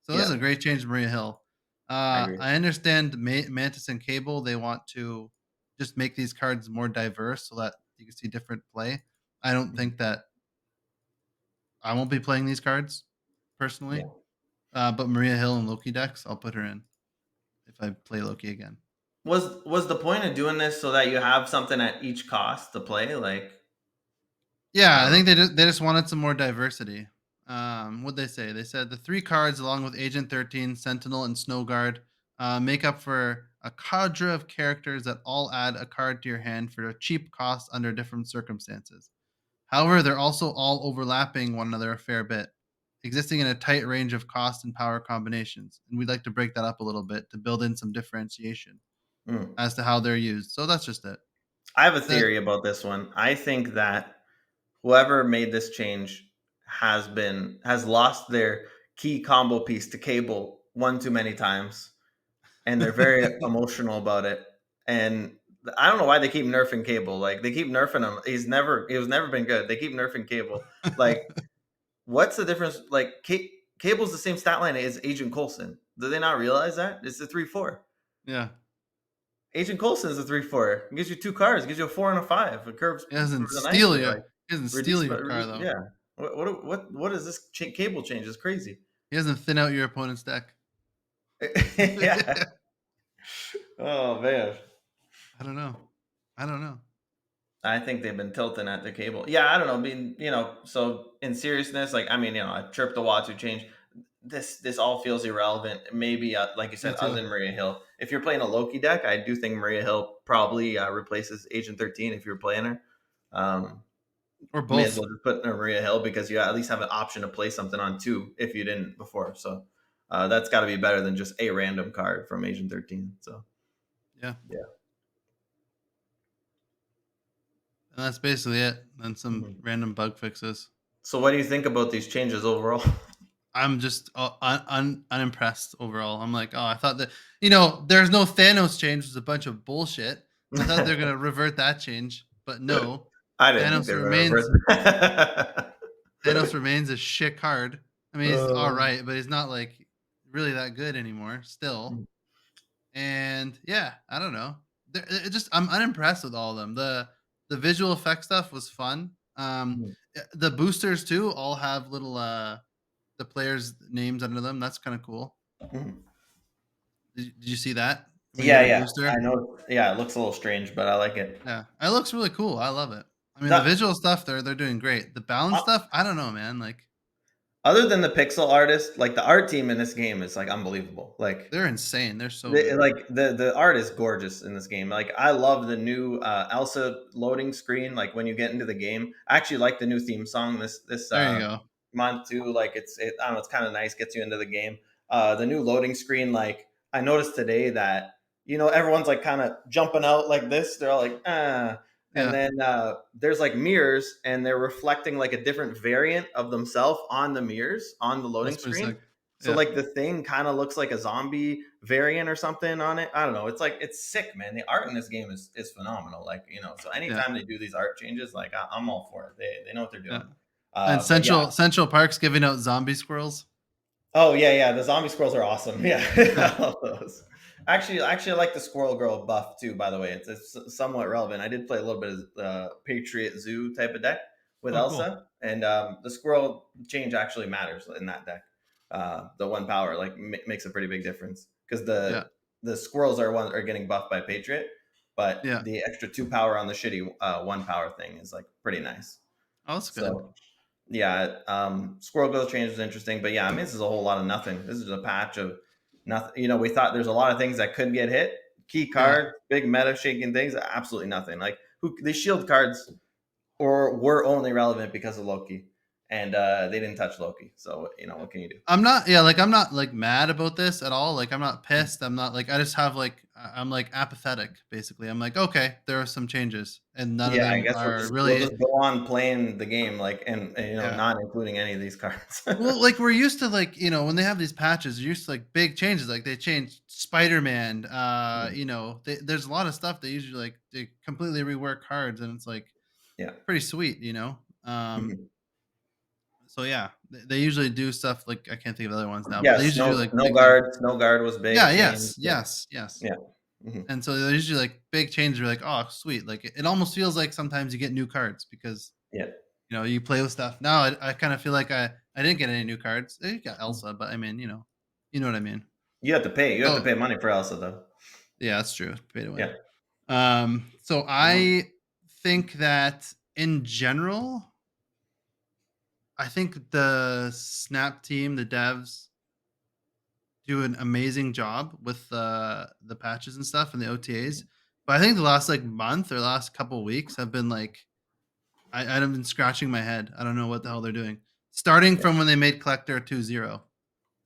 So this is Yeah. a great change to Maria Hill. I agree. I understand Mantis and Cable, they want to just make these cards more diverse so that you can see different play. I don't Mhm. think that I won't be playing these cards personally. Yeah. But Maria Hill and Loki decks, I'll put her in if I play Loki again. Was the point of doing this so that you have something at each cost to play? Like I Yeah, I don't think know. they just wanted some more diversity. What they say? They said the 3 cards, along with Agent 13, Sentinel, and Snow Guard, make up for a cadre of characters that all add a card to your hand for a cheap cost under different circumstances. However, they're also all overlapping one another a fair bit, existing in a tight range of cost and power combinations. And we'd like to break that up a little bit to build in some differentiation Mm. as to how they're used. So that's just it. I have a That theory about this one. I think that whoever made this change has lost their key combo piece to Cable one too many times, and they're very emotional about it. And I don't know why they keep nerfing Cable. Like they keep nerfing him. He was never been good. They keep nerfing Cable. Like what's the difference? Like Cable's the same stat line as Agent Coulson. Do they not realize that it's a 3/4? yeah, Agent Coulson is a 3/4. It gives you 2 cards. It gives you a 4 and a 5. It curves nicely. Like He doesn't steal reduce, your car though. yeah. What is this Cable change? Is crazy. He doesn't thin out your opponent's deck. Yeah. Oh man. I don't know. I don't know. I think they've been tilting at the Cable. Yeah, I don't know. I mean, so in seriousness, like I mean, I chirped the Watsu change. This all feels irrelevant. Maybe, like you Me said, other too. than Maria Hill. If you're playing a Loki deck, I do think Maria Hill probably replaces Agent 13 if you're playing her. Um, Or may as both. well just put in Maria Hill because you at least have an option to play something on 2 if you didn't before. So that's got to be better than just a random card from Agent 13. So Yeah. yeah. And that's basically it. And some Mhm. random bug fixes. So what do you think about these changes overall? I'm just unimpressed overall. I'm like, oh, I thought that there's no Thanos change. It's a bunch of bullshit. I thought they're gonna revert that change, but no. I didn't think Thanos they were going to remains reverse. Thanos remains a shit card. I mean, he's all Uh, right, but he's not like really that good anymore still. And yeah, I don't know. I'm unimpressed with all of them. The visual effect stuff was fun. The boosters too all have little the players' names under them. That's kind of cool. Did you see that when you yeah, get a yeah, I booster? know. Yeah, it looks a little strange, but I like it. Yeah, it looks really cool. I love it. I mean, the That visual stuff they're doing great. The balance uh, stuff, I don't know, man. Like, Other than the pixel artist, like the art team in this game is like unbelievable. Like They're insane. They're so good. the art is gorgeous in this game. Like I love the new ELSA loading screen. Like when you get into the game, I actually like the new theme song this There you go. month too. Like I don't know, it's kind of nice, gets you into the game. The new loading screen, like I noticed today that everyone's like kind of jumping out like this. They're all like and Yeah, then there's like mirrors, and they're reflecting like a different variant of themselves on the mirrors on the that's loading pretty screen. sick. So Yeah, like the thing kind of looks like a zombie variant or something on it. I don't know. It's like it's sick, man. The art in this game is phenomenal. Like so yeah, anytime they do these art changes, like I'm all for it. They know what they're yeah. doing. And But yeah. Central Park's giving out zombie squirrels. Oh yeah, yeah. The zombie squirrels are awesome. Yeah, Yeah. I love those. Actually, I like the Squirrel Girl buff too. By the way, it's somewhat relevant. I did play a little bit of Patriot Zoo type of deck with Oh, cool. Elsa, and the squirrel change actually matters in that deck. The one power like makes a pretty big difference because Yeah, the squirrels are getting buffed by Patriot, but yeah. the extra 2 power on the shitty one power thing is like pretty nice. Oh, that's good. So yeah, Squirrel Girl change was interesting, but yeah, I mean, this is a whole lot of nothing. This is a patch of nothing. We thought there's a lot of things that could get hit. Key Yeah. card, big meta shaking things, absolutely nothing. Like these shield cards or were only relevant because of Loki, and they didn't touch Loki. So what can you do? I'm not like mad about this at all. Like I'm not pissed. I'm not like I just have like I'm like apathetic basically. I'm like, okay, there are some changes and none of Yeah, I them guess are we'll really just go on playing the game like and yeah. not including any of these cards. Well, like we're used to like, when they have these patches, you're used to like big changes. Like they changed Spider-Man. There's a lot of stuff they usually like they completely rework cards and it's like Yeah. pretty sweet. Mhm. So yeah, they usually do stuff like I can't think of other ones now, but Yeah, they usually do like snow big things. guard, snow guard was Yeah, big change. yes, Yeah, yes, yes. yeah. Mhm. And so they're usually like big changes. You're like, oh, sweet. Like it almost feels like sometimes you get new cards because Yeah. you play with stuff. Now I kind of feel like I didn't get any new cards. I got Elsa, but I mean, you know what I mean. You have to pay. You have to Oh pay money for Elsa though. yeah, that's true. Pay to win. Yeah. So Mhm. I think that in general, I think the Snap team, the devs, do an amazing job with the patches and stuff and the OTAs. But I think the last like month or last couple weeks have been like I've been scratching my head. I don't know what the hell they're doing. Starting Yeah. from when they made Collector 2-0.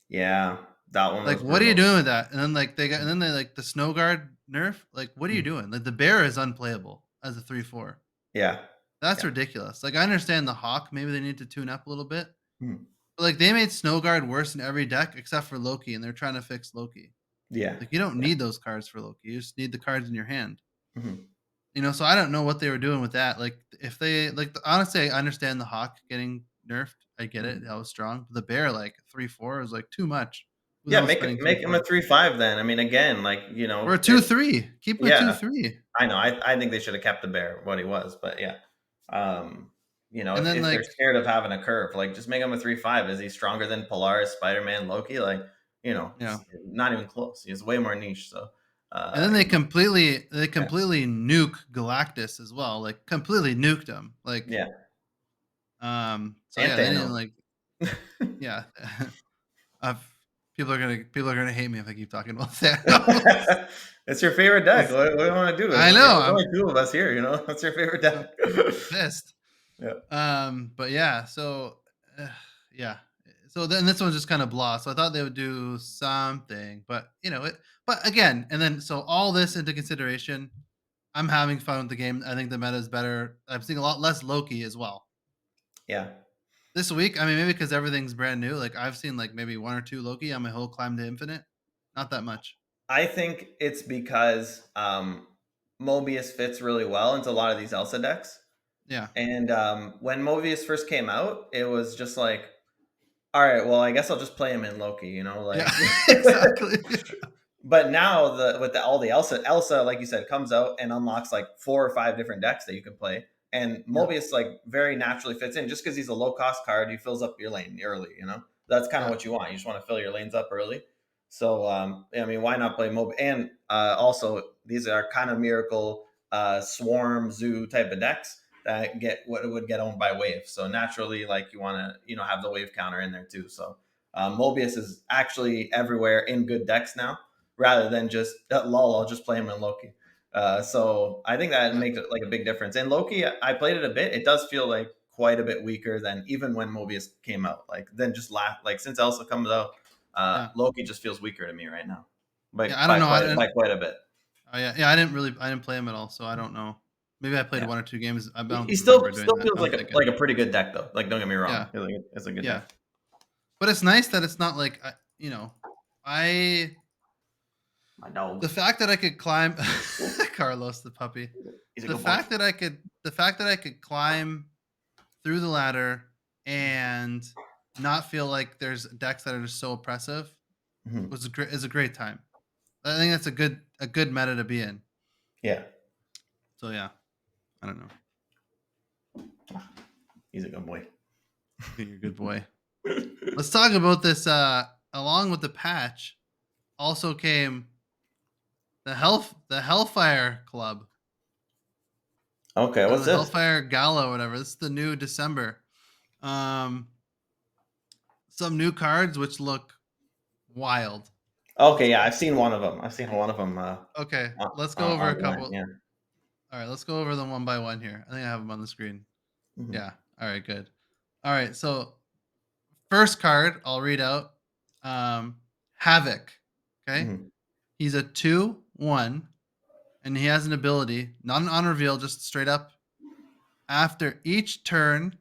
Yeah. That one Like, was what are you brutal. doing with that? And then like and then they like the Snow Guard nerf. Like, what are you Mhm. doing? Like the bear is unplayable as a 3/4. Yeah. That's Yeah. ridiculous. Like I understand the Hawk, maybe they need to tune up a little bit. Mhm. But like they made Snow Guard worse in every deck except for Loki, and they're trying to fix Loki. Yeah. Like you don't Yeah. need those cards for Loki. You just need the cards in your hand. Mhm. So I don't know what they were doing with that. Like if they like honestly, I understand the Hawk getting nerfed. I get it. Mhm. That was strong. The bear like 3/4 is like too much. Who the Yeah, hell's make spending it make him a 3/4? 3/5 then. I mean, again, like, Or a it 2/3. Keep him a yeah. 2/3. I know. I think they should have kept the bear what he was, but yeah. Um, And then if they're like scared of having a curve, like just make him a 3/5. Is he stronger than Polaris, Spider-Man, Loki? Like, yeah. not even close. He's way more niche. So, And then you know, they yeah, completely nuke Galactus as well. Like completely nuked him. Like yeah, so and yeah, they didn't Thanos. like yeah. I've people are gonna hate me if I keep talking about Thanos. It's your favorite deck. It's What do you want to do? I know, There's only two of us here. That's your favorite I'm deck. pissed. Yeah, But yeah, so yeah. So then this one's just kind of blah. So I thought they would do something, but but again, and then so all this into consideration, I'm having fun with the game. I think the meta is better. I'm seeing a lot less Loki as well. yeah. This week, I mean, maybe because everything's brand new. Like I've seen like maybe one or two Loki on my whole climb to infinite. Not that much. I think it's because Mobius fits really well into a lot of these Elsa decks. Yeah. And when Mobius first came out, it was just like, all right, well, I guess I'll just play him in Loki, Yeah. like. Exactly. But now with all the Elsa, like you said, comes out and unlocks like 4 or 5 different decks that you can play. And Yeah. Mobius like very naturally fits in just because he's a low cost card. He fills up your lane early. That's kind of Yeah. what you want. You just want to fill your lanes up early. So I mean, why not play Mobius? And also, these are kind of miracle swarm zoo type of decks that get what it would get owned by wave. So naturally, like you want to have the wave counter in there too. So Mobius is actually everywhere in good decks now, rather than just lol. I'll just play him in Loki. So I think that Yeah. makes it like a big difference. And Loki, I played it a bit. It does feel like quite a bit weaker than even when Mobius came out. Like then just like since ELSA comes out, Yeah. Loki just feels weaker to me right now, Yeah. I don't know. by quite a bit. Oh yeah. Yeah. I didn't play him at all, so I don't know. Maybe I played Yeah, 1 or 2 games. I he don't still remember doing still that. feels I'm like thinking. a pretty good deck though. Like don't get me wrong, Yeah. it's a good Yeah. deck. But it's nice that it's not like I My dog, the fact that I could climb Carlos the puppy. he's a The good boy. fact that I could climb through the ladder and not feel like there's decks that are just so oppressive Mhm. is a great time. I think that's a good meta to be in. Yeah, So yeah, I don't know. he's a good boy. You're a good boy. Let's talk about this. Along with the patch, also came the Hellfire Club. Okay, what's The this? Hellfire Gala or whatever. This is the new December. Um, some new cards which look wild. Okay, yeah, I've seen one of them. I've seen one of them Okay, let's go over a online. couple. Yeah. All right, let's go over them one by one here. I think I have them on the screen. Mhm. Yeah. All right, good. All right, so first card I'll read out. Havoc. Okay. Mhm. He's a 2/1 and he has an ability, not an on reveal, just straight up. After each turn,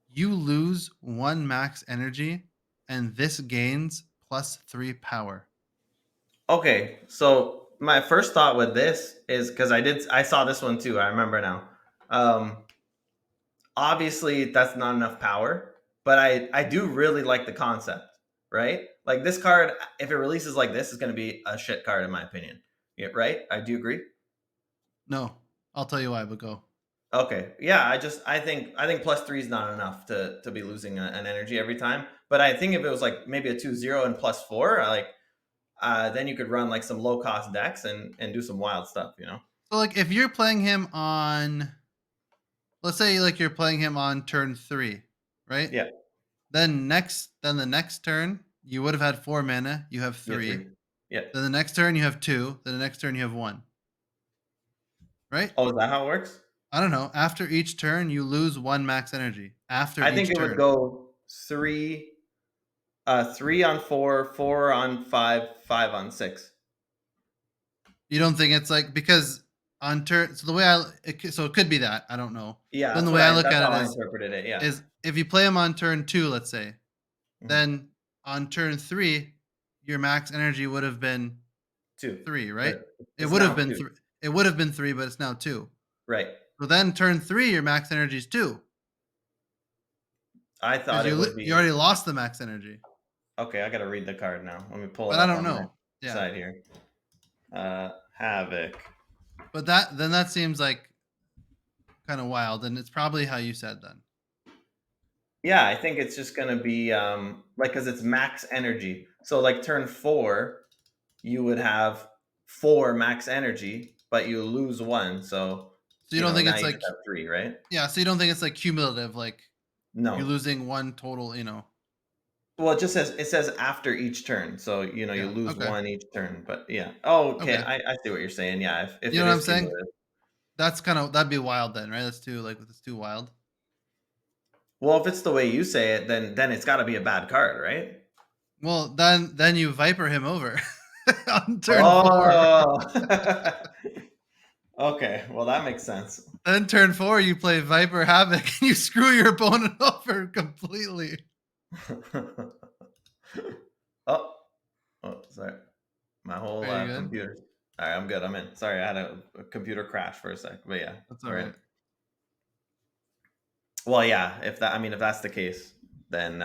you lose 1 max energy and this gains +3 power. Okay, so my first thought with this is because I saw this one too. I remember now. Um, Obviously, that's not enough power, but I do really like the concept, right? Like this card, if it releases like this, is going to be a shit card in my opinion. Yeah, right? I do agree. No, I'll tell you why, but go. Okay, yeah, I think +3 is not enough to be losing an energy every time. But I think if it was like maybe a 2/0 and +4, like then you could run like some low cost decks and do some wild stuff, you know? So like if you're playing him on, let's say like you're playing him on turn 3, right? Yeah, Then the next turn you would have had 4 mana, you have you have 3. 3. Yeah. Then the next turn you have 2, then the next turn you have 1, right? Oh, is that how it works? I don't know. After each turn you lose 1 max energy after I think each it would turn. go 3 on 4, 4 on 5, 5 on 6. You don't think it's like because on turn so the way so it could be that, I don't know. Yeah, Then the way I look that's at how it I interpreted it. Yeah. is if you play him on turn 2, let's say, Mhm. then on turn 3 your max energy would have been 2. 3, right? But It it's would have now been 2. 3. It would have been 3, but it's now 2. Right. So then turn 3 your max energy is 2 I because thought it would you be already lost the max energy. okay. I got to read the card now. Let me pull it But I up don't on my know. Yeah. side here. Havoc. But that seems like kind of wild and it's probably how you said then. Yeah, I think it's just gonna be like because it's max energy. So like turn 4, you would have 4 max energy, but you lose 1. So So you don't think now it's you just like have 3, right? yeah, so you don't think it's like cumulative like you're No. losing 1 total. Well, it says after each turn, so you Yeah. lose Okay. 1 each turn. But yeah. Oh, okay. Okay. I see what you're saying. Yeah, if You know it what is I'm saying? cumulative. That'd be wild then, right? That's too wild. Well, if it's the way you say it, then it's got to be a bad card, right? Well, then you viper him over on turn 4. Oh. Okay. Well, that makes sense. Then turn 4 you play Viper Havoc and you screw your opponent over completely. Oh, sorry. My whole Are you good? computer. All right, I'm good. I'm in. Sorry, I had a computer crash for a sec, but yeah, That's all we're in. right. Well, yeah. If that's the case, then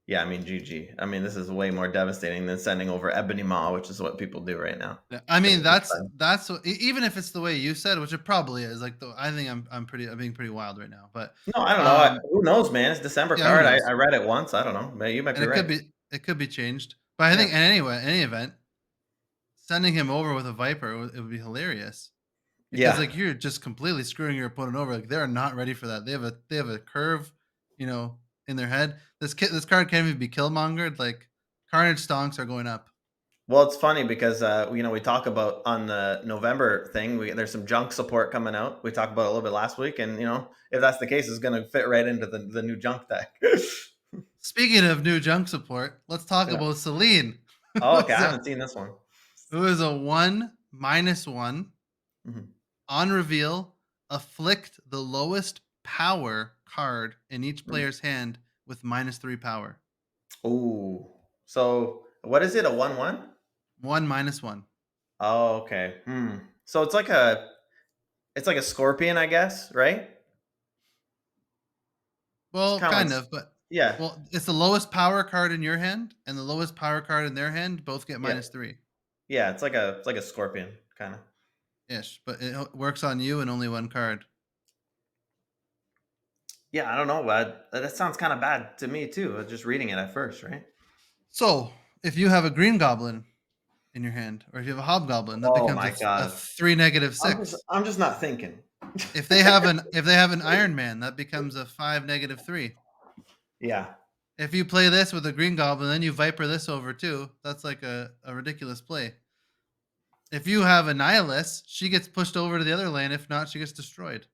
yeah, I mean, GG. I mean, this is way more devastating than sending over Ebony Maw, which is what people do right now. Yeah, I To mean defend. that's what, even if it's the way you said, which it probably is. Like I think I'm being pretty wild right now, but No, I don't know. um Who knows, man? It's December yeah, who card. knows? I read it once. I don't know. Maybe you might And be right. it could be changed. But I think Yeah. in any event, sending him over with a Viper it would be hilarious. because Yeah. like you're just completely screwing your opponent over. Like they're not ready for that. They have a curve, in their head. This card can't even be killmongered. Like Carnage stonks are going up. Well, it's funny because we talk about on the November thing. There's some junk support coming out. We talked about it a little bit last week, and if that's the case, it's going to fit right into the new junk deck. Speaking of new junk support, let's talk Yeah. about Celine. Oh, okay. I haven't seen this one. Who is a 1/-1 Mhm. on reveal, afflict the lowest power card in each Mm. player's hand with -3 power. Ooh. So what is it? A 1/1? 1/-1. Oh, okay. So it's like a scorpion, I guess, right? It's Well, kind of like kind of, but yeah, it's the lowest power card in your hand and the lowest power card in their hand both get yeah, -3 yeah. It's like a scorpion kind of. ish, but it works on you and only one card. Yeah, I don't know, but that sounds kind of bad to me too. Just reading it at first, right? So, if you have a green goblin in your hand, or if you have a hobgoblin, that Oh becomes my a god. 3 I'm just -6. I'm just not thinking. If they have an Iron Man, that becomes a 5 -3. Yeah. If you play this with a green goblin, then you Viper this over too. That's like a ridiculous play. If you have a Nihilist, she gets pushed over to the other lane. If not, she gets destroyed.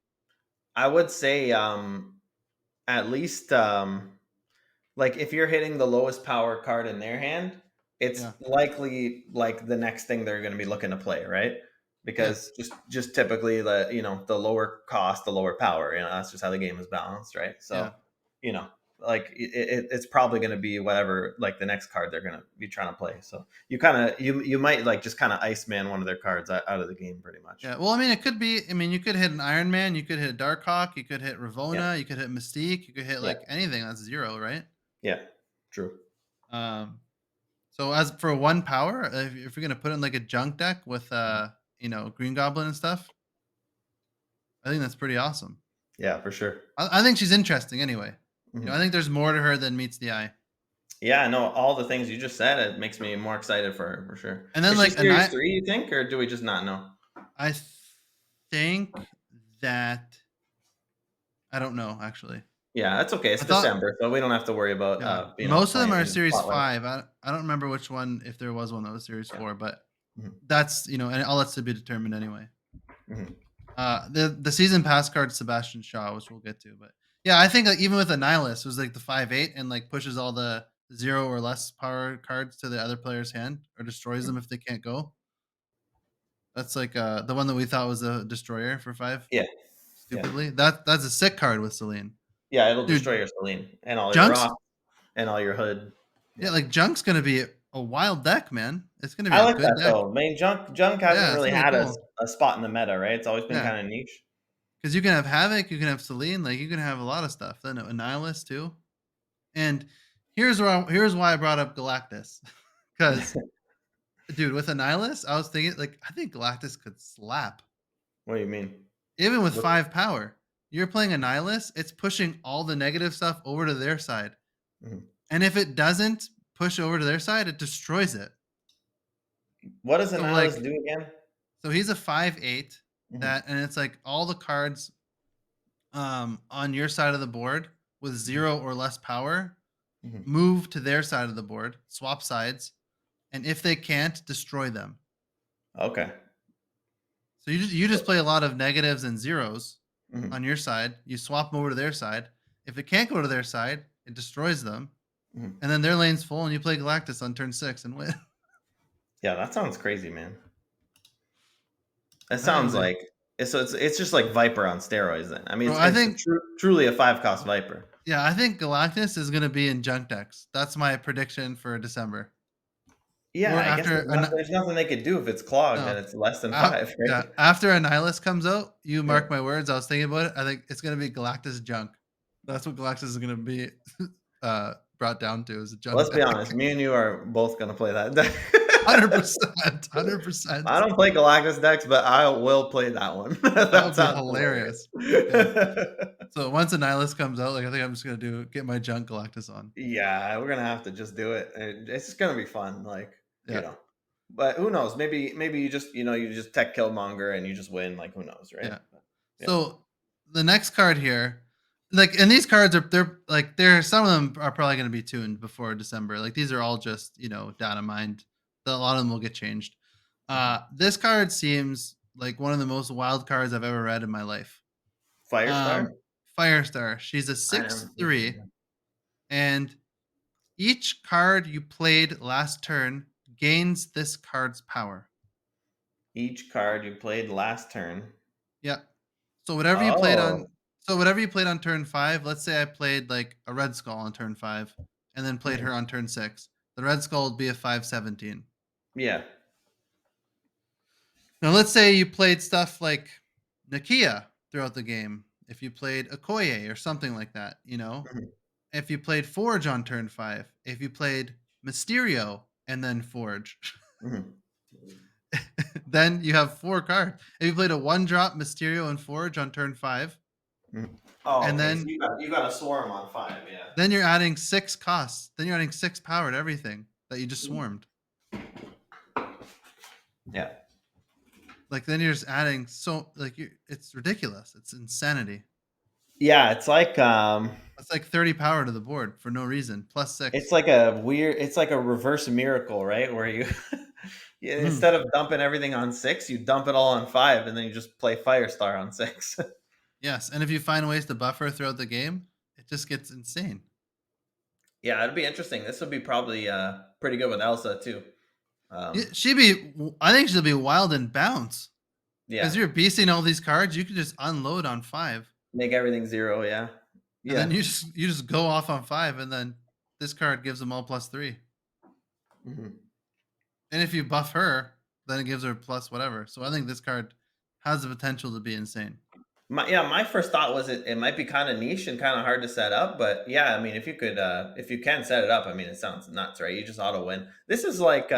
I would say at least like if you're hitting the lowest power card in their hand, it's Yeah. likely like the next thing they're going to be looking to play, right? Yeah. Because just typically the lower cost, the lower power. That's just how the game is balanced, right? Yeah. So you know like it's probably going to be whatever like the next card they're going to be trying to play. So you might like just kind of Iceman one of their cards out of the game pretty much. Yeah. Well, I mean, it could be. I mean, you could hit an Iron Man. You could hit Darkhawk. You could hit Yeah, Ravona. You could hit Mystique. You could hit yeah, like anything that's 0, right? yeah. True. Um. So as for one power, if you're gonna put in like a junk deck with Green Goblin and stuff, I think that's pretty awesome. Yeah, for sure. I think she's interesting anyway. I Mhm. think there's more to her than meets the eye. Yeah, no, all the things you just said, it makes me more excited for her for sure. And then Is she like a series night, 3, you think, or do we just not know? I think that I don't know actually. Yeah, that's okay. I It's thought December, so we don't have to worry about yeah, most of them playing are in the series spotlight. 5. I don't remember which one if there was one that was series Yeah. 4, but Mhm. that's and all that's to be determined anyway. Mhm. The season pass card Sebastian Shaw, which we'll get to, but yeah, I think like even with a Nihilist, it was like the 5/8 and like pushes all the 0 or less power cards to the other player's hand or destroys them if they can't go. That's like the one that we thought was a destroyer for 5. Yeah. Yeah. Stupidly. That's a sick card with Celine. Yeah, it'll Dude, destroy your Celine and all your Junk's rocks and all your hood. yeah, Yeah. like Junk's gonna be a wild deck, man. It's gonna be I a like good that deck. though. Main junk hasn't Yeah, it's really really had a cool. a spot in the meta, right? It's always been Yeah, kind of niche. because you can have Havoc, you can have Celine, like you can have a lot of stuff. Then a Nihilist too. And here's why I brought up Galactus. Because dude, with a Nihilist, I was thinking like I think Galactus could slap. What do you mean? Even with What 5 power. You're playing a Nihilist, it's pushing all the negative stuff over to their side. mhm. And if it doesn't push over to their side, it destroys it. What does So Annihilus like do again? so he's a 5/8 Mhm. that and it's like all the cards on your side of the board with Mhm. 0 or less power Mhm. move to their side of the board, swap sides, and if they can't, destroy them. Okay. So you just play a lot of negatives and zeros Mhm. on your side. You swap them over to their side. If it can't go to their side, it destroys them, Mhm. and then their lane's full, and you play Galactus on turn 6 and win. Yeah, that sounds crazy, man. It I think sounds like, like it's just like Viper on steroids. Then I mean, bro, it's I it's think truly a 5 cost Viper. yeah, I think Galactus is gonna be in junk decks. That's my prediction for December. Yeah, Or I guess after there's nothing they could do if it's clogged no, and it's less than 5, yeah, right? after Annihilus comes out, you Yeah. mark my words. I was thinking about it. I think it's gonna be Galactus junk. That's what Galactus is gonna be brought down to is a Let's junk be deck. honest. Me and you are both gonna play that deck. 100%, I 100%. don't play Galactus decks, but I will play that one. That would That be sounds hilarious. Yeah. hilarious. So once Annihilus comes out, like I think I'm just gonna get my junk Galactus on. Yeah, we're gonna have to just do it. It's just gonna be fun, Yeah. But who knows? Maybe you just tech killmonger and you just win. Like who knows, right? Yeah. Yeah. So the next card here, like, and these cards are they're some of them are probably going to be tuned before December. Like these are all just data mined. A lot of them will get changed. Mhm. This card seems like one of the most wild cards I've ever read in my life. Firestar. Um, Firestar. She's a I six haven't seen three, that. and each card you played last turn gains this card's power. Each card you played last turn. Yeah. So whatever you played Oh, on so whatever you played on turn 5, let's say I played like a red skull on turn 5 and then played her mhm. on turn 6. The red skull would be a 517. Yeah. Now let's say you played stuff like Nakia throughout the game. If you played Okoye or something like that. Mhm, If you played Forge on turn 5, if you played Mysterio and then Forge, mhm, then you have 4 cards. If you played a 1-drop Mysterio and Forge on turn 5, mhm. Oh, and okay. So then you got a swarm on 5, yeah. then you're adding 6 costs. Then you're adding 6 power to everything that you just Mhm. swarmed. Yeah. Like then you're just adding it's ridiculous. It's insanity. Yeah, That's like 30 power to the board for no reason. Plus it's 6. like a weird it's like a reverse miracle, right? Where you yeah, Mhm. instead of dumping everything on 6, you dump it all on 5 and then you just play Firestar on 6. Yes, and if you find ways to buffer throughout the game, it just gets insane. Yeah, it'd be interesting. This would be probably pretty good with Elsa too. Um, I think she'll be wild and bounce because yeah, you're beasting all these cards. You can just unload on 5, make everything 0, yeah. and then Yeah. you just go off on 5, and then this card gives them all +3. Mhm. And if you buff her, then it gives her plus whatever. So I think this card has the potential to be insane. My first thought was it might be kind of niche and kind of hard to set up, but yeah, I mean, if you can set it up, I mean, it sounds nuts, right? You just auto win. This is like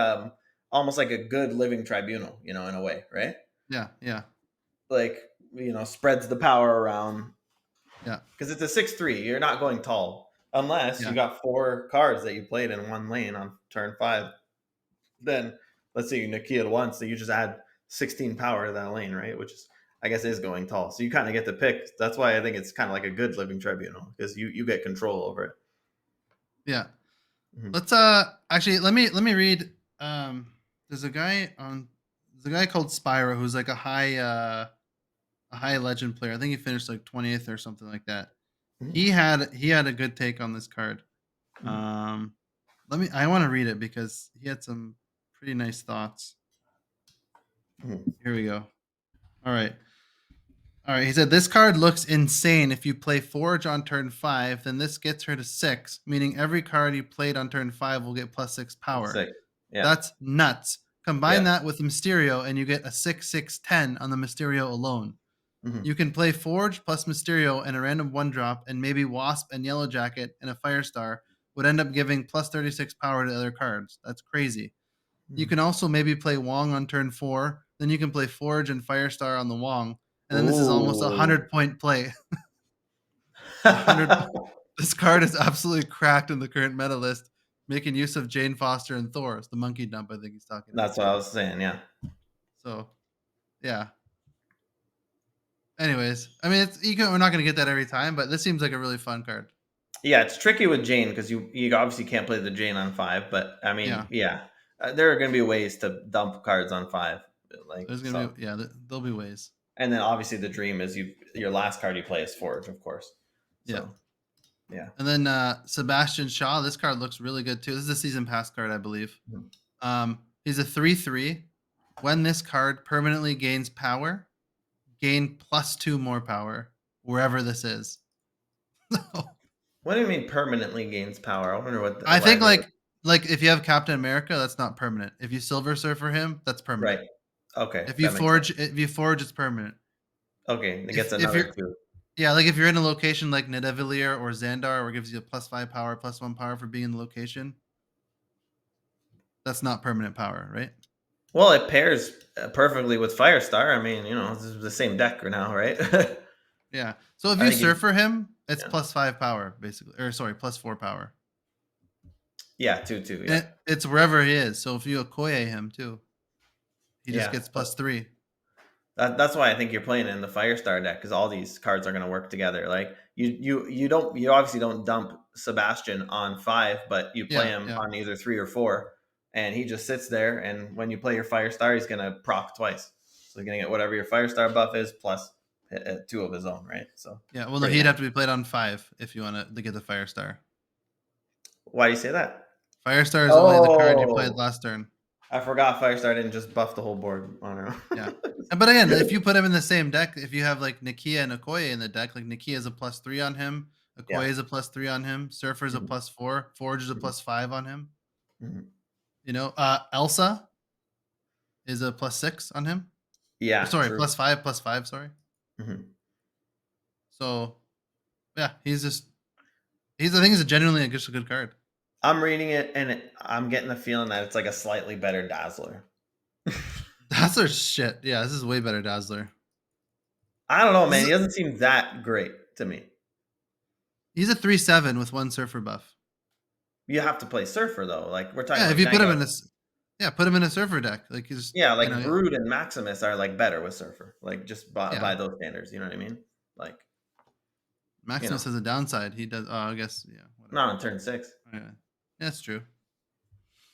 almost like a good living tribunal, in a way, right? Yeah, yeah, Like spreads the power around yeah, because it's a 6-3. You're not going tall unless you yeah, got 4 cards that you played in one lane on turn 5. Then let's say you Nakia it once, so you just add 16 power to that lane, right? Which is I guess is going tall. So you kind of get to pick. That's why I think it's kind of like a good living tribunal because you get control over it. yeah. Mhm. Let's actually let me read. There's a guy called Spyro who's like a high legend player. I think he finished like 20th or something like that. Mhm. He had a good take on this card. Mhm. I want to read it because he had some pretty nice thoughts. Mhm. Here we go. All right. All right, he said this card looks insane. If you play Forge on turn 5, then this gets her to 6, meaning every card you played on turn 5 will get +6 That's power. sick. Yeah. That's nuts. Combine Yeah. that with Mysterio, and you get a 6/6/10 on the Mysterio alone. Mhm. You can play Forge plus Mysterio and a random 1-drop, and maybe Wasp and Yellow Jacket and a Firestar would end up giving +36 power to other cards. That's crazy. You Mhm. can also maybe play Wong on turn 4. Then you can play Forge and Firestar on the Wong. And then this is almost a Ooh. 100-point play. 100. This card is absolutely cracked in the current meta list, making use of Jane Foster and Thor. It's the monkey dump I think he's talking about. That's what I was saying. Yeah. So, yeah. Anyways, I mean, we're not going to get that every time, but this seems like a really fun card. Yeah, it's tricky with Jane because you obviously can't play the Jane on 5, but I Yeah. mean, yeah, there are going to be ways to dump cards on 5, like There's going to so. be, yeah, there'll be ways. And then obviously the dream is your last card you play is Forge, of course. Yeah. So yeah. And then Sebastian Shaw, this card looks really good too. This is a season pass card, I believe. Mhm. He's a 3/3. When this card permanently gains power, gain +2 more power wherever this is. What do you mean permanently gains power? I wonder I why think they would. like if you have Captain America, that's not permanent. If you Silver Surfer him, that's permanent. Right. Okay, If you that makes sense. forge, it's permanent. Okay, it gets If another you're two. Yeah, like if you're in a location like Nidavellir or Xandar, where it gives you a +5 power, +1 power for being in the location, that's not permanent power, right? Well, it pairs perfectly with Firestar. I mean, it's the same deck now, right? Yeah. So if I you think you. Surfer him, it's Yeah. +5 power basically, or sorry, +4 power. Yeah, 2/2. Yeah, It's wherever he is. So if you Okoye him too, he just yeah. gets +3. That's why I think you're playing in the Firestar deck because all these cards are going to work together. Like you obviously don't dump Sebastian on 5, but you play Yeah, him yeah, on either 3 or 4, and he just sits there. And when you play your Firestar, he's going to proc twice, so you're going to get whatever your Firestar buff is plus 2 of his own, right? So yeah. Well, no, pretty he'd nice. have to be played on 5 if you want to get the Firestar. Why do you say that? Firestar is only the card you played Oh, last turn. I forgot Firestar didn't just buff the whole board on her Yeah. own. But again, if you put him in the same deck, if you have like Nakia and Okoye in the deck, like Nakia is a +3 on him, Yeah. Okoye is a +3 on him, Surfer's a Mhm, +4, Forge is a mhm, +5 on him. mhm. Elsa is a +6 on him. Or Yeah, sorry, true. +5, sorry. Mhm. So yeah, I think he's a genuinely just a good card. I'm reading it, and I'm getting the feeling that it's like a slightly better Dazzler. Dazzler's shit. Yeah, this is way better Dazzler. I don't know, This man. He is doesn't seem that great to me. He's a 3/7 with 1 Surfer buff. You have to play Surfer though. Like we're talking Yeah, if like you now put you him got in a put him in a Surfer deck. Like he's yeah, you like know Brood and Maximus are like better with Surfer. Like just yeah. by those standards, you know what I mean? Like you know, Maximus has a downside. He does. Oh, I guess yeah. Whatever. not on turn 6. Yeah, that's true.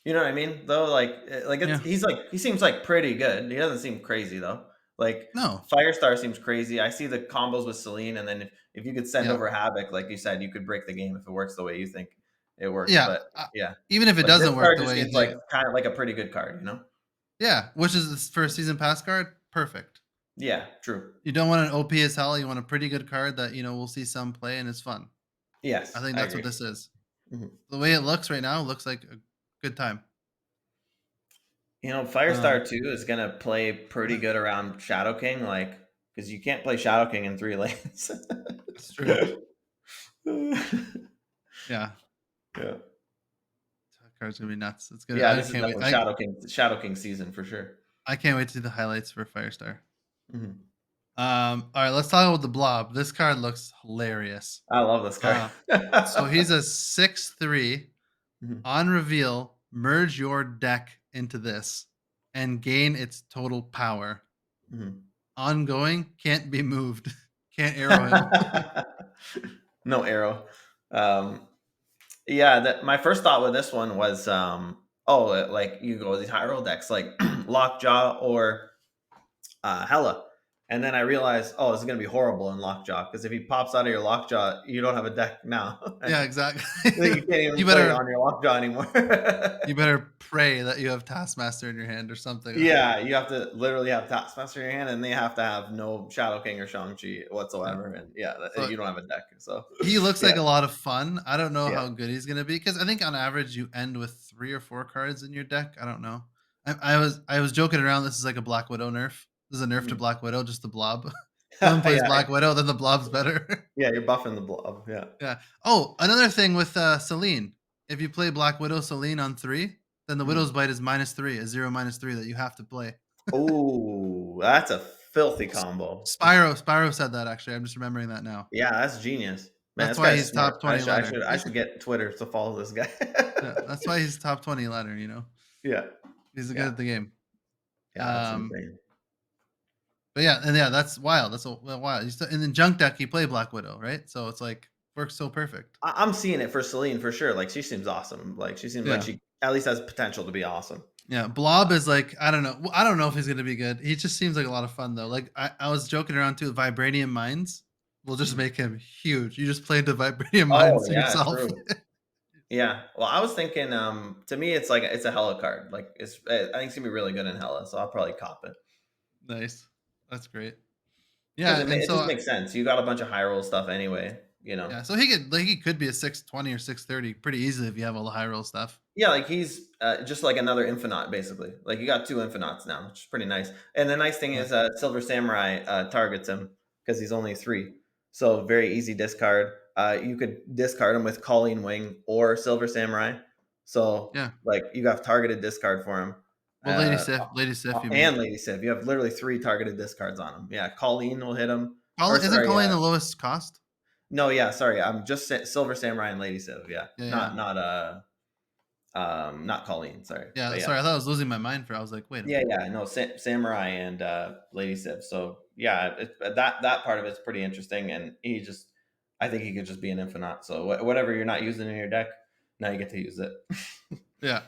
You know what I mean? Though, like Yeah. he seems like pretty good. He doesn't seem crazy though. Like No. Firestar seems crazy. I see the combos with Celine, and then if you could send Yeah. over Havoc, like you said, you could break the game if it works the way you think it works. Yeah. But yeah, Even if it but this doesn't work card the just way you seems like think. kind of like a pretty good card, you know? Yeah, which is this for a season pass card. Perfect. Yeah, true. You don't want an OP as hell. You want a pretty good card that we'll see some play and it's fun. I Yes, think I that's what agree. this is. Mhm. The way it looks right now looks like a good time. You know, Um, Firestar 2 is gonna play pretty good around Shadow King, like because you can't play Shadow King in 3 lanes. that's true. Yeah, Yeah. that card's gonna be nuts. It's gonna. Yeah, I this is can't wait. definitely Shadow King season for sure. I can't wait to see the highlights for Firestar. Mhm. All right, let's talk about the Blob. This card looks hilarious. I love this card. Uh, so he's a 6/3. Mhm, On reveal, merge your deck into this and gain its total power. mhm. Ongoing, can't be moved. Can't arrow him. No arrow. Um, yeah, my first thought with this one was, like you go with these high roll decks like Lockjaw or Hella. And then I realized, oh, this is going to be horrible in Lockjaw because if he pops out of your Lockjaw, you don't have a deck now. Yeah, exactly. You can't even you play better on your Lockjaw anymore. you better pray that you have Taskmaster in your hand or something. Yeah, you have to literally have Taskmaster in your hand, and they have to have no Shadow King or Shang-Chi Yeah. whatsoever. And yeah, So you don't have a deck. So he looks yeah, like a lot of fun. I don't know yeah. how good he's gonna be because I think on average you end with 3 or 4 cards in your deck. I don't know. I was joking around. This is like a Black Widow nerf. This is a nerf to Mhm. Black Widow, just the blob. Someone plays Yeah, Black Widow, then the blob's better. yeah, you're buffing the blob. Yeah. Yeah. Oh, another thing with Celine. If you play Black Widow Celine on 3, then the Widow's Mhm. Bite is -3, a 0 -3 that you have to play. Oh, that's a filthy combo. Spyro said that actually. I'm just remembering that now. Yeah, that's genius. Man, That's this why guy's he's smart. top 20 ladder. I should get Twitter to follow this guy. Yeah, that's why he's top 20 ladder. Yeah, He's good yeah, at the game. yeah. That's Um, insane. but yeah, and yeah, that's wild. That's wild. And then Junk Deck, he play Black Widow, right? So it's like works so perfect. I'm seeing it for Celine for sure. Like she seems awesome. Like she seems like Yeah. she at least has potential to be awesome. Yeah, Blob is like I don't know. I don't know if he's gonna be good. He just seems like a lot of fun though. Like I was joking around too. Vibranium Mines will just Mhm. make him huge. You just played the Vibranium Oh Mines yeah, yourself. true. Yeah. Well, I was thinking. To me, it's like it's a Hella card. Like I think it's gonna be really good in Hella, so I'll probably cop it Nice, that's great. because Yeah, and it just so makes sense. You got a bunch of high roll stuff anyway. You know. yeah, so he could be a 620 or 630 pretty easily if you have all the high roll stuff. Yeah, like he's just like another Infinite, basically. Like you got 2 Infinites now, which is pretty nice. And the nice thing Yeah, is, Silver Samurai targets him because he's only 3, so very easy discard. You could discard him with Colleen Wing or Silver Samurai, so yeah. like you have targeted discard for him. Well, Lady Sif, you mean? And Lady Civ, you have literally 3 targeted discards on him. Yeah, Colleen will hit him. Or Isn't sorry, Colleen the lowest cost? no, yeah, sorry, I'm just Silver Samurai and Lady Civ. Yeah, Yeah, yeah. not Not Colleen, sorry, Yeah, but yeah. sorry, I thought I was losing my mind for. I was like, wait a Yeah, minute. yeah, no, Samurai and Lady Civ. So yeah, that part of it's pretty interesting, and I think he could just be an Infinite. So whatever you're not using in your deck, now you get to use it. Yeah.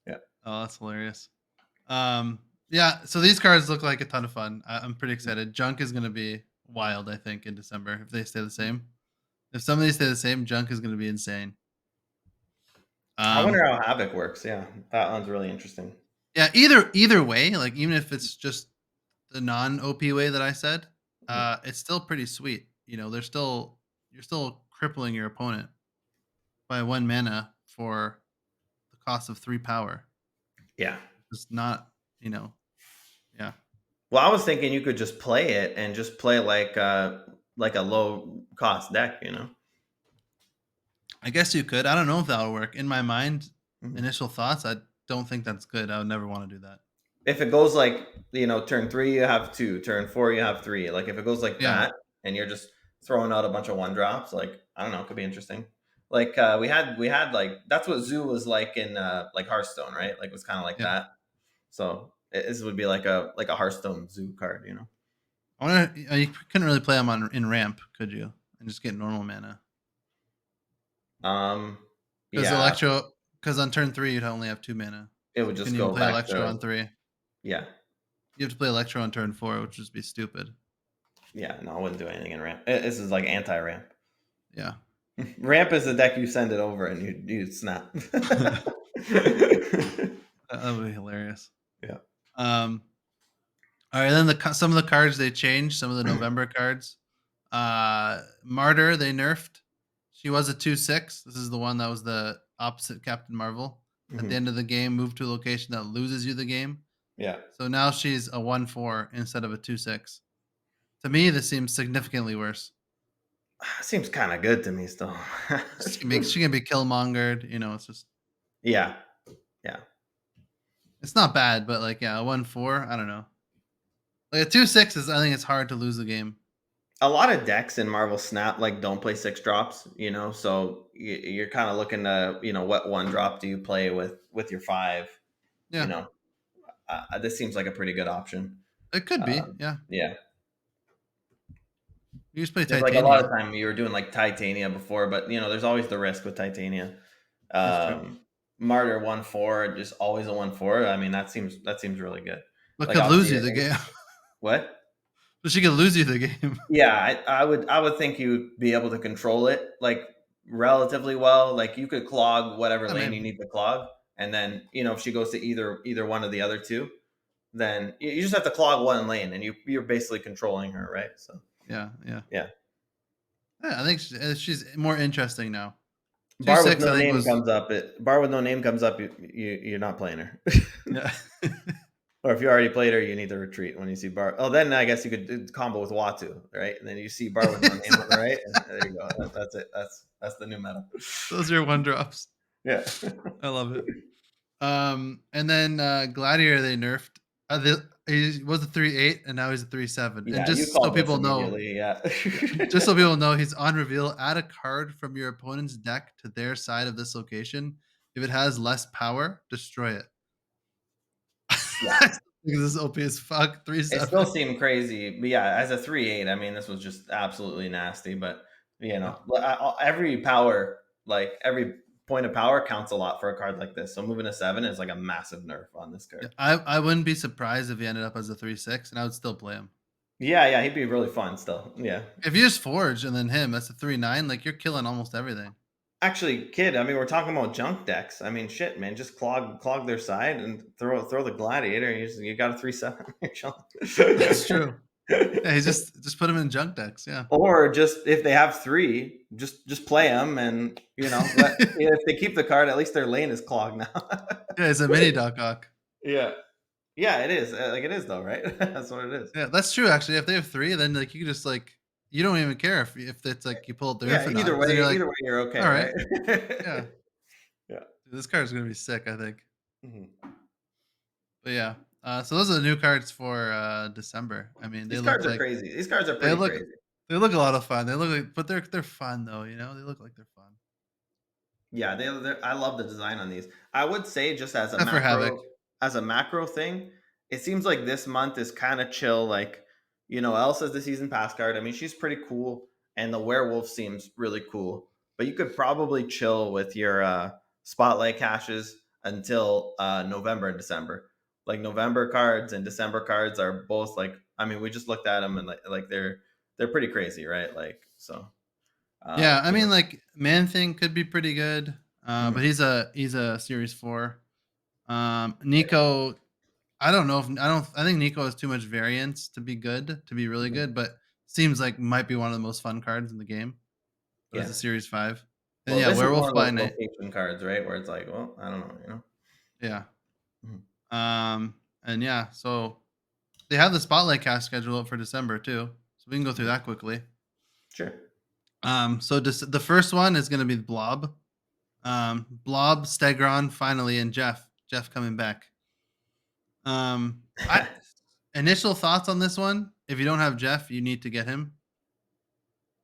Yeah. Oh, that's hilarious. Yeah. So these cards look like a ton of fun. I'm pretty excited. Junk is gonna be wild. I think in December if they stay the same. If some of these stay the same, Junk is gonna be insane. I Um, wonder how Havoc works. Yeah, that one's really interesting. yeah. Either way, like even if it's just the non OP way that I said, Mhm. it's still pretty sweet. They're still you're still crippling your opponent by 1 mana for the cost of 3 power. Yeah. It's not, you know, yeah. Well, I was thinking you could just play it and just play like a low cost deck. I guess you could. I don't know if that'll work. In my mind, Mhm. initial thoughts, I don't think that's good. I would never want to do that. If it goes like turn 3 you have 2, turn 4 you have 3. Like if it goes like Yeah, that, and you're just throwing out a bunch of one drops, like I don't know, it could be interesting. Like we had like that's what Zoo was like in like Hearthstone, right? Like it was kind of like yeah. that. So this would be like a Hearthstone Zoo card. I wonder. You couldn't really play them on in ramp, could you? And just get normal mana Um, because yeah, electro. Because on turn 3, you'd only have 2 mana, it so would you just couldn't even go play back electro to on 3. yeah, You have to play electro on turn 4, which would just be stupid. yeah. No, I wouldn't do anything in ramp. This is like anti ramp. Yeah, Ramp is the deck you send it over and you snap. that would be hilarious. Yeah. Um, all right, then some of the cards they changed. Some of the November cards. Martyr they nerfed. She was a 2/6. This is the one that was the opposite Captain Marvel. At the Mhm. end of the game, move to a location that loses you the game. Yeah. So now she's a 1/4 instead of a 2/6. To me, this seems significantly worse. Seems kind of good to me still. She can be killmongered. It's just Yeah. Yeah. it's not bad, but like yeah, a 1/4. I don't know. Like a 2/6 is. I think it's hard to lose the game. A lot of decks in Marvel Snap like don't play 6 drops. So you're kind of looking to what one drop do you play with your 5? You Yeah, know, this seems like a pretty good option. it could be. Yeah, Yeah. you just play There's like a lot of Titania. time you were doing like Titania before, but there's always the risk with Titania. That's true. Martyr 1/4, just always a 1/4. I mean, that seems really good. But Like could lose obviously, you the game. what? But she could lose you the game. Yeah, I would think you would be able to control it like relatively well. Like you could clog whatever Yeah, lane you maybe. need to clog, and then if she goes to either one of the other two, then you just have to clog one lane, and you're basically controlling her, right? So Yeah, yeah. yeah. Yeah, I think she's more interesting now. Two Bar with six, I no think name was comes up. Bar with no name comes up. You're not playing her. yeah. Or if you already played her, you need to retreat when you see bar. Oh, then I guess you could combo with Watu, right? And then you see bar with no name on the right, and there you go. That's it. That's the new meta. Those are one drops. Yeah, I love it. And then Gladiator they nerfed. He was a 3/8 and now he's a 3/7. And yeah. You just so called this people know, immediately. Yeah. yeah, just so people know, he's on reveal. Add a card from your opponent's deck to their side of this location. If it has less power, destroy it. Yeah. I still think this is OP as fuck. three It still seven. seemed crazy, but yeah, as a 3/8, I mean, this was just absolutely nasty. But Yeah. every power, like every point of power, counts a lot for a card like this. So moving to 7 is like a massive nerf on this Yeah, card. I wouldn't be surprised if he ended up as a 3/6, and I would still play him. Yeah, yeah, he'd be really fun still. Yeah. If you just Forge and then him, that's a 3/9. Like you're killing almost everything. Actually, kid, I mean, we're talking about junk decks. I mean, shit, man, just clog their side and throw the gladiator. You got a 3/7. You're That's chilling. true. Yeah, he's just put him in junk decks. Yeah. Or just if they have 3, just play them, and if they keep the card, at least their lane is clogged now. Yeah, it's a mini Doc Ock. Yeah, yeah, it is. Like it is though, right? That's what it is. Yeah, that's true. Actually, if they have 3, then like you can just like you don't even care if it's like you pull up the Yeah, Infinite because then you're like, either way, you're okay, all right, right? yeah, Yeah. dude, this card's gonna be sick. I think. Mhm. But yeah, so those are the new cards for December. I mean, These cards are crazy. These cards are they pretty look crazy. they look a lot of fun. They look like, but they're fun though. They look like they're fun. Yeah, I love the design on these. I would say just Except for Havoc. as a macro thing, it seems like this month is kind of chill. Like, Elsa's the season pass card. I mean, she's pretty cool, and the werewolf seems really cool. But you could probably chill with your spotlight caches until November and December. Like November cards and December cards are both like. I mean, we just looked at them and like they're pretty crazy, right? Like so. Yeah, I You mean, know. like Man Thing could be pretty good, but Mhm. he's a Series 4. Nico, I don't know if I think Nico has too much variance to be good, to be really Mhm. good, but seems like might be one of the most fun cards in the game. But it's Yeah. a Series 5. And Well, yeah, this is one Werewolf of by those Night. location cards, right? Where it's like, well, I don't know. Yeah. Mhm. And yeah, so they have the Spotlight cast schedule up for December too. So we can go through Mhm. that quickly. Sure. So the first one is going to be the Blob. Blob, Stegron, finally, and Jeff coming back. I Initial thoughts on this one. If you don't have Jeff, you need to get him.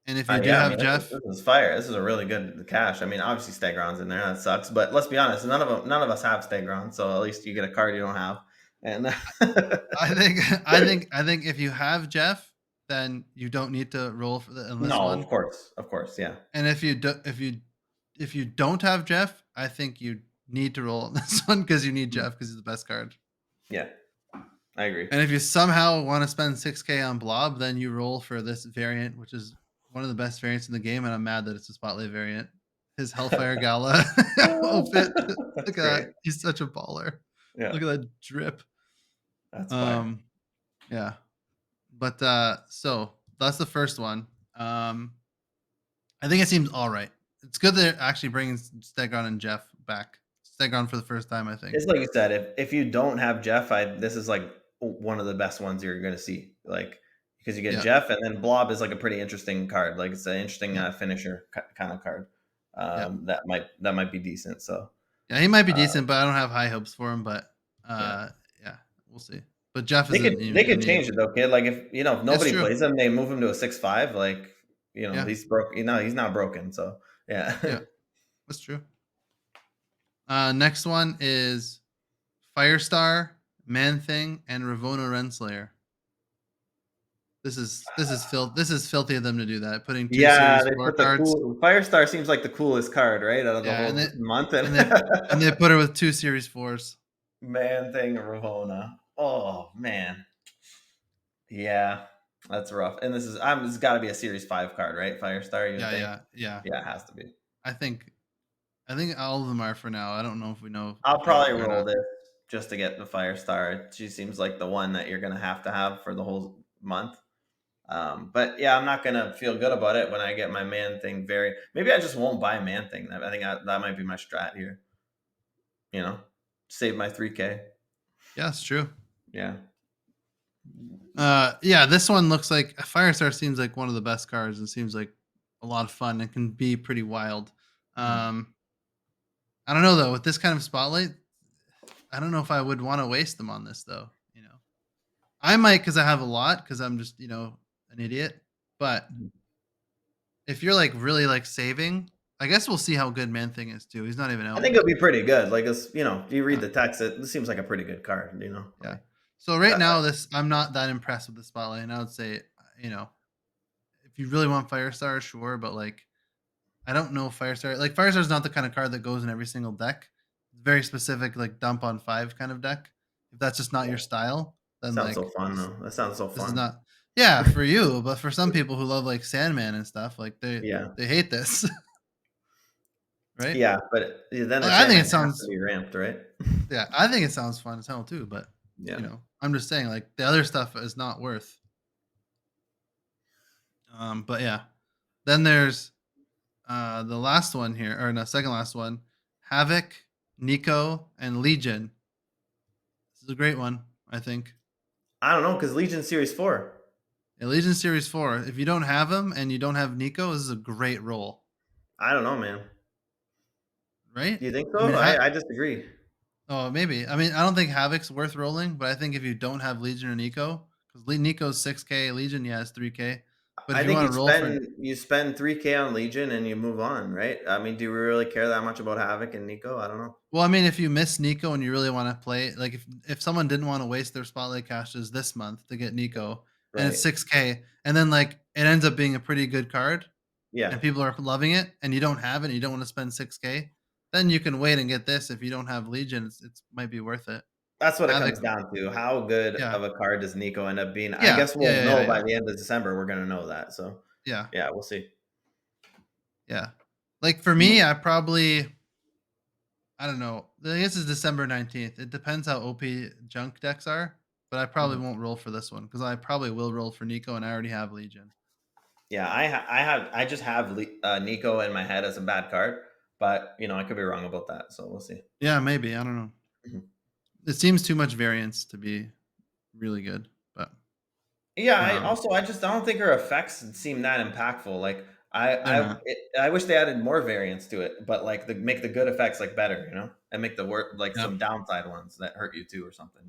And if you do Yeah, I have mean, Jeff, this is fire. This is a really good cash. I mean, obviously Stegron's in there. That sucks. But let's be honest, none of us have Stegron, so at least you get a card you don't have. And I think I think if you have Jeff, then you don't need to roll for the in this no, one. of course, yeah. And if you don't have Jeff, I think you need to roll on this one because you need Mhm. Jeff because he's the best card. Yeah, I agree. And if you somehow want to spend 6K on Blob, then you roll for this variant, which is one of the best variants in the game. And I'm mad that it's a Spotlight variant. His Hellfire Gala outfit. That's Look at great. that. He's such a baller. Yeah, Look at that drip. that's fire. Um, yeah. But so that's the first one. I think it seems all right. It's good that they're actually bringing Stegon and Jeff back. Stegon for the first time, I think. It's like you said, if you don't have Jeff, this is like one of the best ones you're going to see. Like because you get Yeah. Jeff, and then Blob is like a pretty interesting card. Like it's an interesting Yeah. finisher kind of card. Yeah. That might be decent. So Yeah, he might be uh, decent, but I don't have high hopes for him. But yeah, yeah, we'll see. But Jeff is they a could need. change it though, kid. Like if That's nobody true. plays him, they move him to a 6/5. Like Yeah, he's broke. He's not broken. So yeah. yeah, that's true. Next one is Firestar, Man Thing, and Ravona Renslayer. This is filthy of them to do that. Putting two Yeah, series they four put the cards. cool Firestar seems like the coolest card, right? Out of the Yeah, whole month, and and they and they put her with two series fours. Man Thing Ravona. Oh man. Yeah. That's rough. And this has got to be a series 5 card, right? Firestar, you would Yeah, think. yeah, yeah. Yeah, it has to be. I think I think all of them are for now. I don't know if we know I'll if they're probably okay or roll not. this just to get the Firestar. She seems like the one that you're going to have for the whole month. But yeah, I'm not going to feel good about it when I get my Man Thing maybe I just won't buy Man Thing. I think that might be my strat here, you know. Save my 3K. Yeah, it's true. Yeah. Yeah, this one looks like Firestar seems like one of the best cards and seems like a lot of fun and can be pretty wild. Mhm. Um, I don't know though, with this kind of spotlight, I don't know if I would want to waste them on this though. I might because I have a lot because I'm just an idiot. But Mhm. if you're like really like saving, I guess we'll see how good Man Thing is too. He's not even I out think yet. it'll be pretty good. Like, you read Yeah, the text, it seems like a pretty good card, yeah. Like, So right uh, now, this I'm not that impressed with the spotlight, and I would say, you know, if you really want Firestar, sure, but like I don't know Firestar. Like Firestar is not the kind of card that goes in every single deck. It's very specific, like dump on five kind of deck. If that's just not your style, then sounds like so fun, though. That sounds so this is fun. not. Yeah, for you, but for some people who love like Sandman and stuff, like Yeah. they hate this, right? Yeah, but then the I think Sandman it has to sounds. be ramped, right? Yeah, I think it sounds fun as hell too. But Yeah. I'm just saying like the other stuff is not worth. But yeah, then there's the last one here, or no, second last one, Havoc, Nico, and Legion. This is a great one, I think. I don't know, because Legion Series 4. Yeah, Legion Series 4. If you don't have him and you don't have Nico, this is a great roll, I don't know, man. right? Do you think I so? mean, I disagree. oh, maybe. I mean, I don't think Havoc's worth rolling, but I think if you don't have Legion or Nico, because Nico's 6K, Legion, yeah, is 3K. But if I you think want to roll for, you spend 3K on Legion and you move on, right? I mean, do we really care that much about Havoc and Nico? I don't know. well, I mean, if you miss Nico and you really want to play, like if someone didn't want to waste their spotlight caches this month to get Nico, and it's Right. 6K, and then like it ends up being a pretty good card, Yeah. and people are loving it, and you don't have it, and you don't want to spend 6K, then you can wait and get this. If you don't have Legion, it's might be worth it. That's what it Havoc, comes down to. How good yeah, of a card does Nico end up being? I yeah, guess yeah, we'll yeah, yeah, know by yeah, the end of December. We're gonna know that. So yeah, yeah, we'll see. yeah. Like for me, I probably, I don't know. I guess it's December 19th. It depends how OP junk decks are, but I probably Mhm. won't roll for this one because I probably will roll for Nico, and I already have Legion. Yeah, I just have Nico in my head as a bad card, but I could be wrong about that. So we'll see. Yeah, maybe. I don't know. Mhm. It seems too much variance to be really good, but Yeah, um, I just don't think her effects seem that impactful. Like they're not. I wish they added more variance to it, but like make the good effects like better, and make the work like Yeah, some downside ones that hurt you too or something.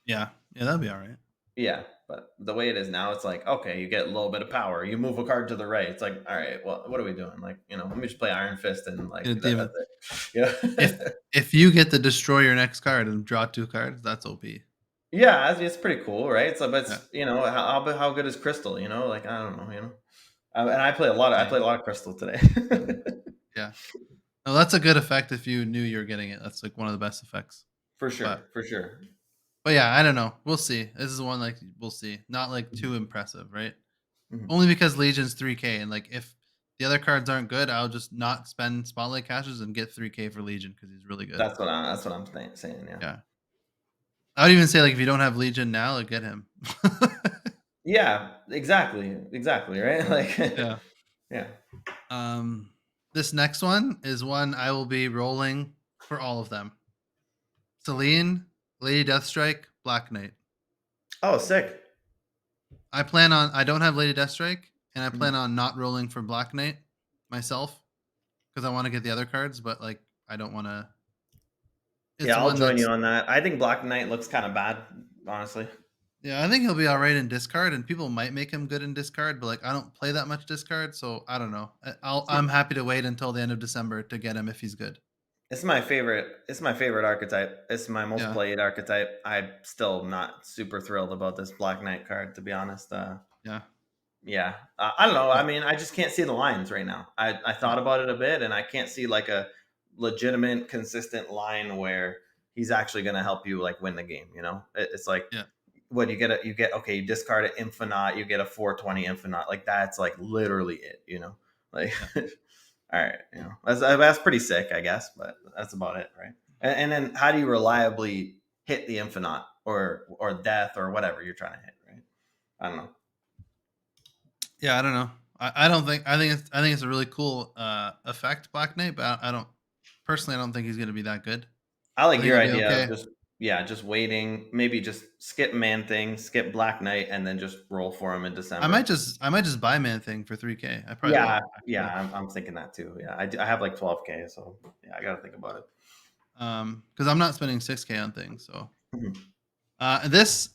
yeah, yeah. That'd be all right. Yeah, but the way it is now, it's like okay, you get a little bit of power, you move a card to the right. It's like all right, well, what are we doing? Like let me just play Iron Fist and like Yeah, David, that's it. if Yeah. if you get to destroy your next card and draw 2 cards, that's OP. Yeah, it's pretty cool, right? So, but Yeah, how good is Crystal? Like I don't know. And I same. played a lot of Crystal today. Yeah. No, that's a good effect if you knew you were getting it. That's like one of the best effects. For But sure, for sure. yeah, I don't know. We'll see. This is one like we'll see. Not like Mhm, too impressive, right? mhm. Only because Legion's 3K, and like if the other cards aren't good, I'll just not spend spotlight caches and get 3K for Legion because he's really good. That's what I'm saying. Yeah, Yeah. I would even say like if you don't have Legion now, like get him. yeah, exactly, right? Like, Yeah. yeah. Um this next one is one I will be rolling for all of them. Celine, Lady Deathstrike, Black Knight. Oh, sick. I don't have Lady Deathstrike, and I plan Mhm. on not rolling for Black Knight myself because I want to get the other cards, but like I don't want to. It's Yeah, I'll one join you that's, on that. I think Black Knight looks kind of bad, honestly. yeah, I think he'll be all right in discard, and people might make him good in discard, but like I don't play that much discard, so I don't know. I'm happy to wait until the end of December to get him if he's good. It's my favorite. It's my favorite archetype. It's my most Yeah, played archetype. I'm still not super thrilled about this Black Knight card, to be honest. yeah, Yeah, I don't know. I yeah, mean, I just can't see the lines right now. I yeah, thought about it a bit, and I can't see like a legitimate, consistent line where he's actually going to help you like win the game. It's like yeah, what you get. Okay, you discard an Infinite, you get a 420 Infinite. Like that's like literally it. Like yeah. all right, that's pretty sick, I guess, but that's about it, right? And then how do you reliably hit the Infinite or death or whatever you're trying to hit, right? I don't know. Yeah, I don't know. I don't think I think it's a really cool effect, Black Knight, but I don't personally I don't think he's gonna be that good. I I like think your he'll be idea of okay. just waiting, maybe just skip Man Thing, skip Black Knight, and then just roll for him in December. I might just buy Man Thing for 3K. I probably Yeah, will yeah, actually. I'm thinking that too. Yeah, I have like 12K, so yeah, I got to think about it. Because I'm not spending 6K on things. So Mhm. this,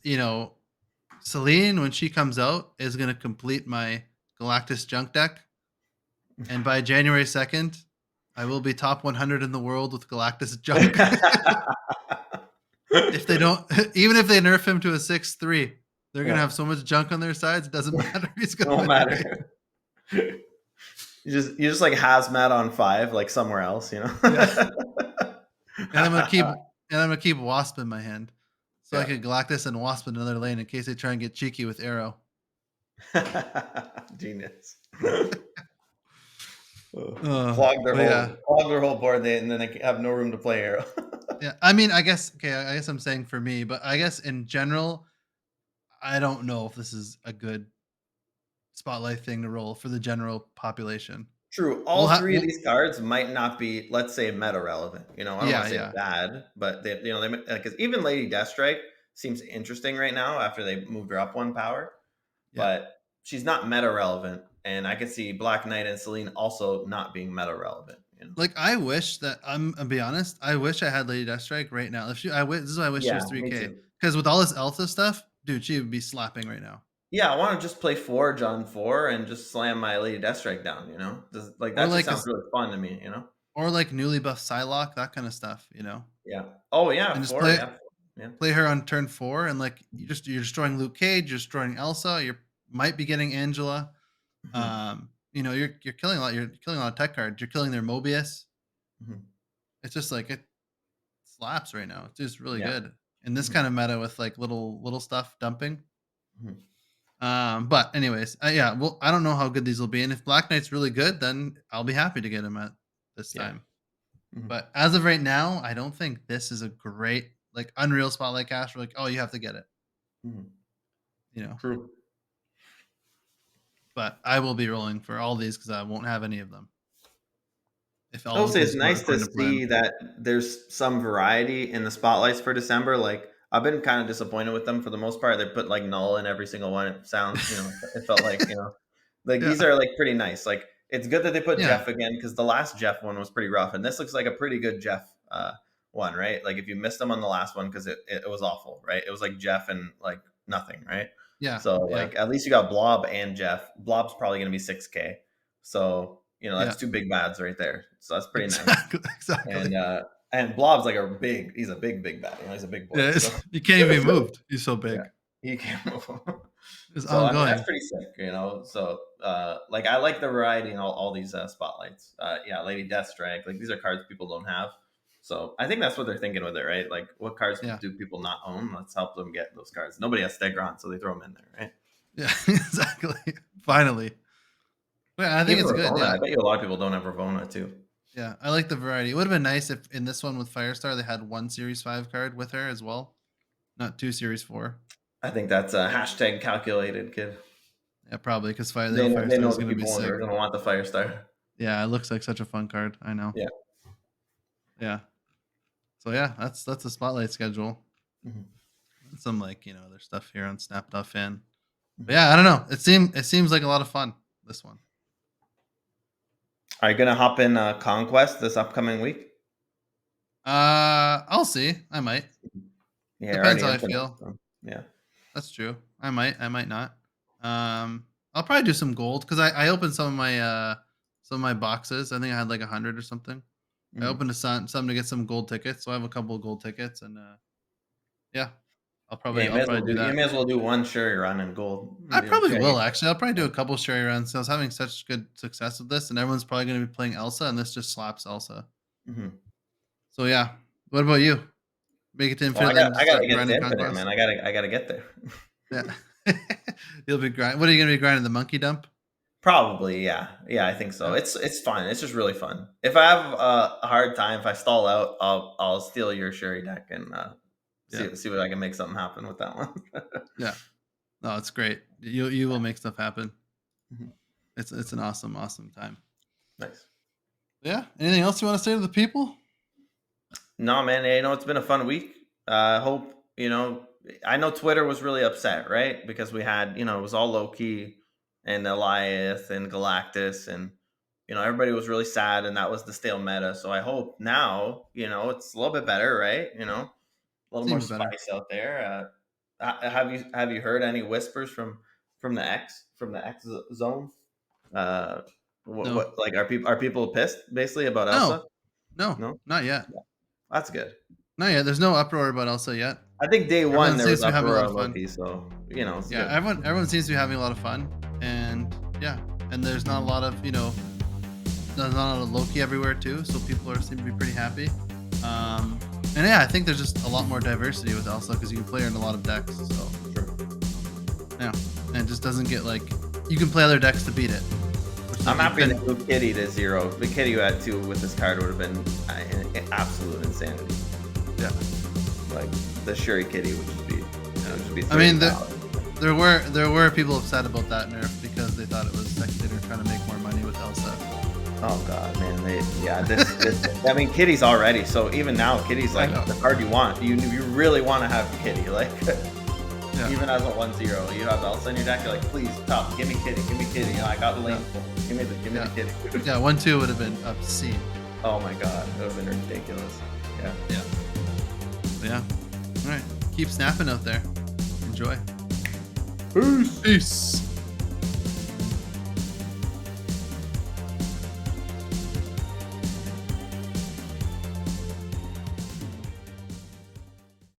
Celine when she comes out is gonna complete my Galactus junk deck, and by January 2nd, I will be top 100 in the world with Galactus junk. If they don't, even if they nerf him to a 6-3, they're gonna Yeah, have so much junk on their sides. It doesn't matter. He's it gonna won't win the game. matter. You just like hazmat on 5, like somewhere else, Yeah, and I'm gonna keep Wasp in my hand, so I Yeah. could Galactus and Wasp in another lane in case they try and get cheeky with Arrow. Genius. But yeah, Clog their whole board, and then they have no room to play Arrow. yeah. I mean, I guess okay. I guess I'm saying for me, but I guess in general, I don't know if this is a good spotlight thing to roll for the general population. True. We'll All have, 3 of these cards might not be, let's say, meta relevant. I don't want yeah, to say yeah, bad, but they because even Lady Deathstrike seems interesting right now after they moved her up 1 power, yeah. but she's not meta relevant, and I could see Black Knight and Celine also not being meta relevant. Like I wish that I'll be honest. I wish I had Lady Deathstrike right now. If she, I wish this is why I wish she Yeah, was me 3K too. because with all this Elsa stuff, dude, she would be slapping right now. Yeah, I want to just play Forge on 4 and just slam my Lady Deathstrike down. Like Or that just like sounds really fun to me. or like newly buffed Psylocke, that kind of stuff, Yeah. Oh yeah, and just 4. Yeah. Yeah. play her on turn 4, and like you're destroying Luke Cage, you're destroying Elsa, you might be getting Angela. Hmm. You're killing a lot. You're killing a lot of tech cards. You're killing their Mobius. Hmm. It's just like it slaps right now. It's just really Yeah. good in this Hmm. kind of meta with like little stuff dumping. Hmm. But anyways, yeah. Well, I don't know how good these will be, and if Black Knight's really good, then I'll be happy to get him at this Yeah. time. Hmm. But as of right now, I don't think this is a great like Unreal Spotlight Cash. We're like, oh, you have to get it, Hmm. you know. True. But I will be rolling for all these because I won't have any of them if I will all say it's goes nice to according to plan. see that there's some variety in the spotlights for December. Like I've been kind of disappointed with them for the most part. They put like null in every single one. It felt like like Yeah, these are like pretty nice. Like it's good that they put yeah, Jeff again because the last Jeff one was pretty rough, and this looks like a pretty good Jeff one, right? Like if you missed them on the last one because it was awful, right? It was like Jeff and like nothing, right? yeah, So yeah. like at least you got Blob and Jeff. Blob's probably gonna be 6K. So Yeah, that's two big bads right there. So that's pretty nice. exactly, exactly. And Blob's like he's a big bad. He's a big boy. Yeah, So you can't even be moved. He's so yeah, big. he can't move him. It's So I mean that's ongoing. pretty sick. So like I like the variety in all these spotlights. Yeah, Lady Deathstrike. Like these are cards people don't have. So I think that's what they're thinking with it, right? Like what cards Yeah, do people not own? Let's help them get those cards. Nobody has Stegron, so they throw them in there, right? yeah, exactly. Finally, yeah, I think Even it's good. Ravona, Yeah, I bet you a lot of people don't have Ravona too. yeah, I like the variety. It would have been nice if in this one with Firestar they had one Series 5 card with her as well, not two Series 4. I think that's a hashtag calculated, kid. Yeah, probably because Fire they know They Firestar know is the gonna be people sick. are going to want the Firestar. Yeah, it looks like such a fun card. I know. Yeah. Yeah. So yeah, that's the spotlight schedule. Mhm. And some like other stuff here on Snap.fan. But Mhm. yeah, I don't know. It seems like a lot of fun. This one. Are you going to hop in Conquest this upcoming week? I'll see. I might. Yeah, Depends already how I infinite. feel. So, yeah. That's true. I might. I might not. I'll probably do some gold because I opened some of my boxes. I think I had like 100 or something. I Mhm. opened some to get some gold tickets, so I have a couple of gold tickets, and yeah, I'll Yeah, probably I'll probably do you that. may as well do one Sherry run in gold. I You'll probably check will it. actually. I'll probably do Yeah. a couple Sherry runs. I was having such good success with this, and everyone's probably going to be playing Elsa, and this just slaps Elsa. Mhm. So yeah. What about you? Make it to Well, infinite, then I just got to start get to grinding infinite, man. conquest. I got to get there. Yeah. You'll be grind. What are you going to be grinding? The monkey dump? Probably, yeah. Yeah, I think so. Yeah. It's fun. It's just really fun. If I have a hard time, if I stall out, I'll steal your Sherry deck and Yeah. see what I can make something happen with that one. Yeah. No, it's great. You will make stuff happen. Mhm. It's an awesome time. Nice. Yeah. Anything else you want to say to the people? No, man. It's been a fun week. I hope I know Twitter was really upset, right? Because we had it was all low key, and Elias and Galactus, and everybody was really sad, and that was the stale meta. So I hope now it's a little bit better, right? A little more Seems better. spice out there. Have you heard any whispers from the X zone? Uh, No. what like are people pissed basically about No. Elsa? No. No, Not yet. yeah, that's good. Not yet. There's no uproar about Elsa yet. I think day one Everyone there seems was to be having a uproar lot of on fun. Loki, so it's Yeah, good. everyone seems to be having a lot of fun, and yeah, and there's not a lot of there's not a lot of Loki everywhere too, so people seem to be pretty happy. And yeah, I think there's just a lot more diversity with Elsa because you can play her in a lot of decks. So True. yeah, and it just doesn't get like you can play other decks to beat it. Which is I'm like, happy to move Kitty to 0. The Kitty you had 2 with this card would have been absolute insanity. yeah. Like the Shuri Kitty would just be would just be. I mean, 30,000. there were people upset about that nerf because they thought it was Spectator trying to make more money with Elsa. Oh god, man! This. I mean, Kitty's already. So even now, Kitty's like know. the card you want. You really want to have Kitty. Like Yeah. even as a 1-0, you have Elsa in your deck. You're like, please stop. Give me Kitty. Give me Kitty. I got the lane. Give me Yeah. the Kitty. Yeah, 1-2 would have been obscene. Oh my god, that would have been ridiculous. Yeah. Yeah. But yeah. All right. Keep snapping out there. Enjoy. Peace. Peace.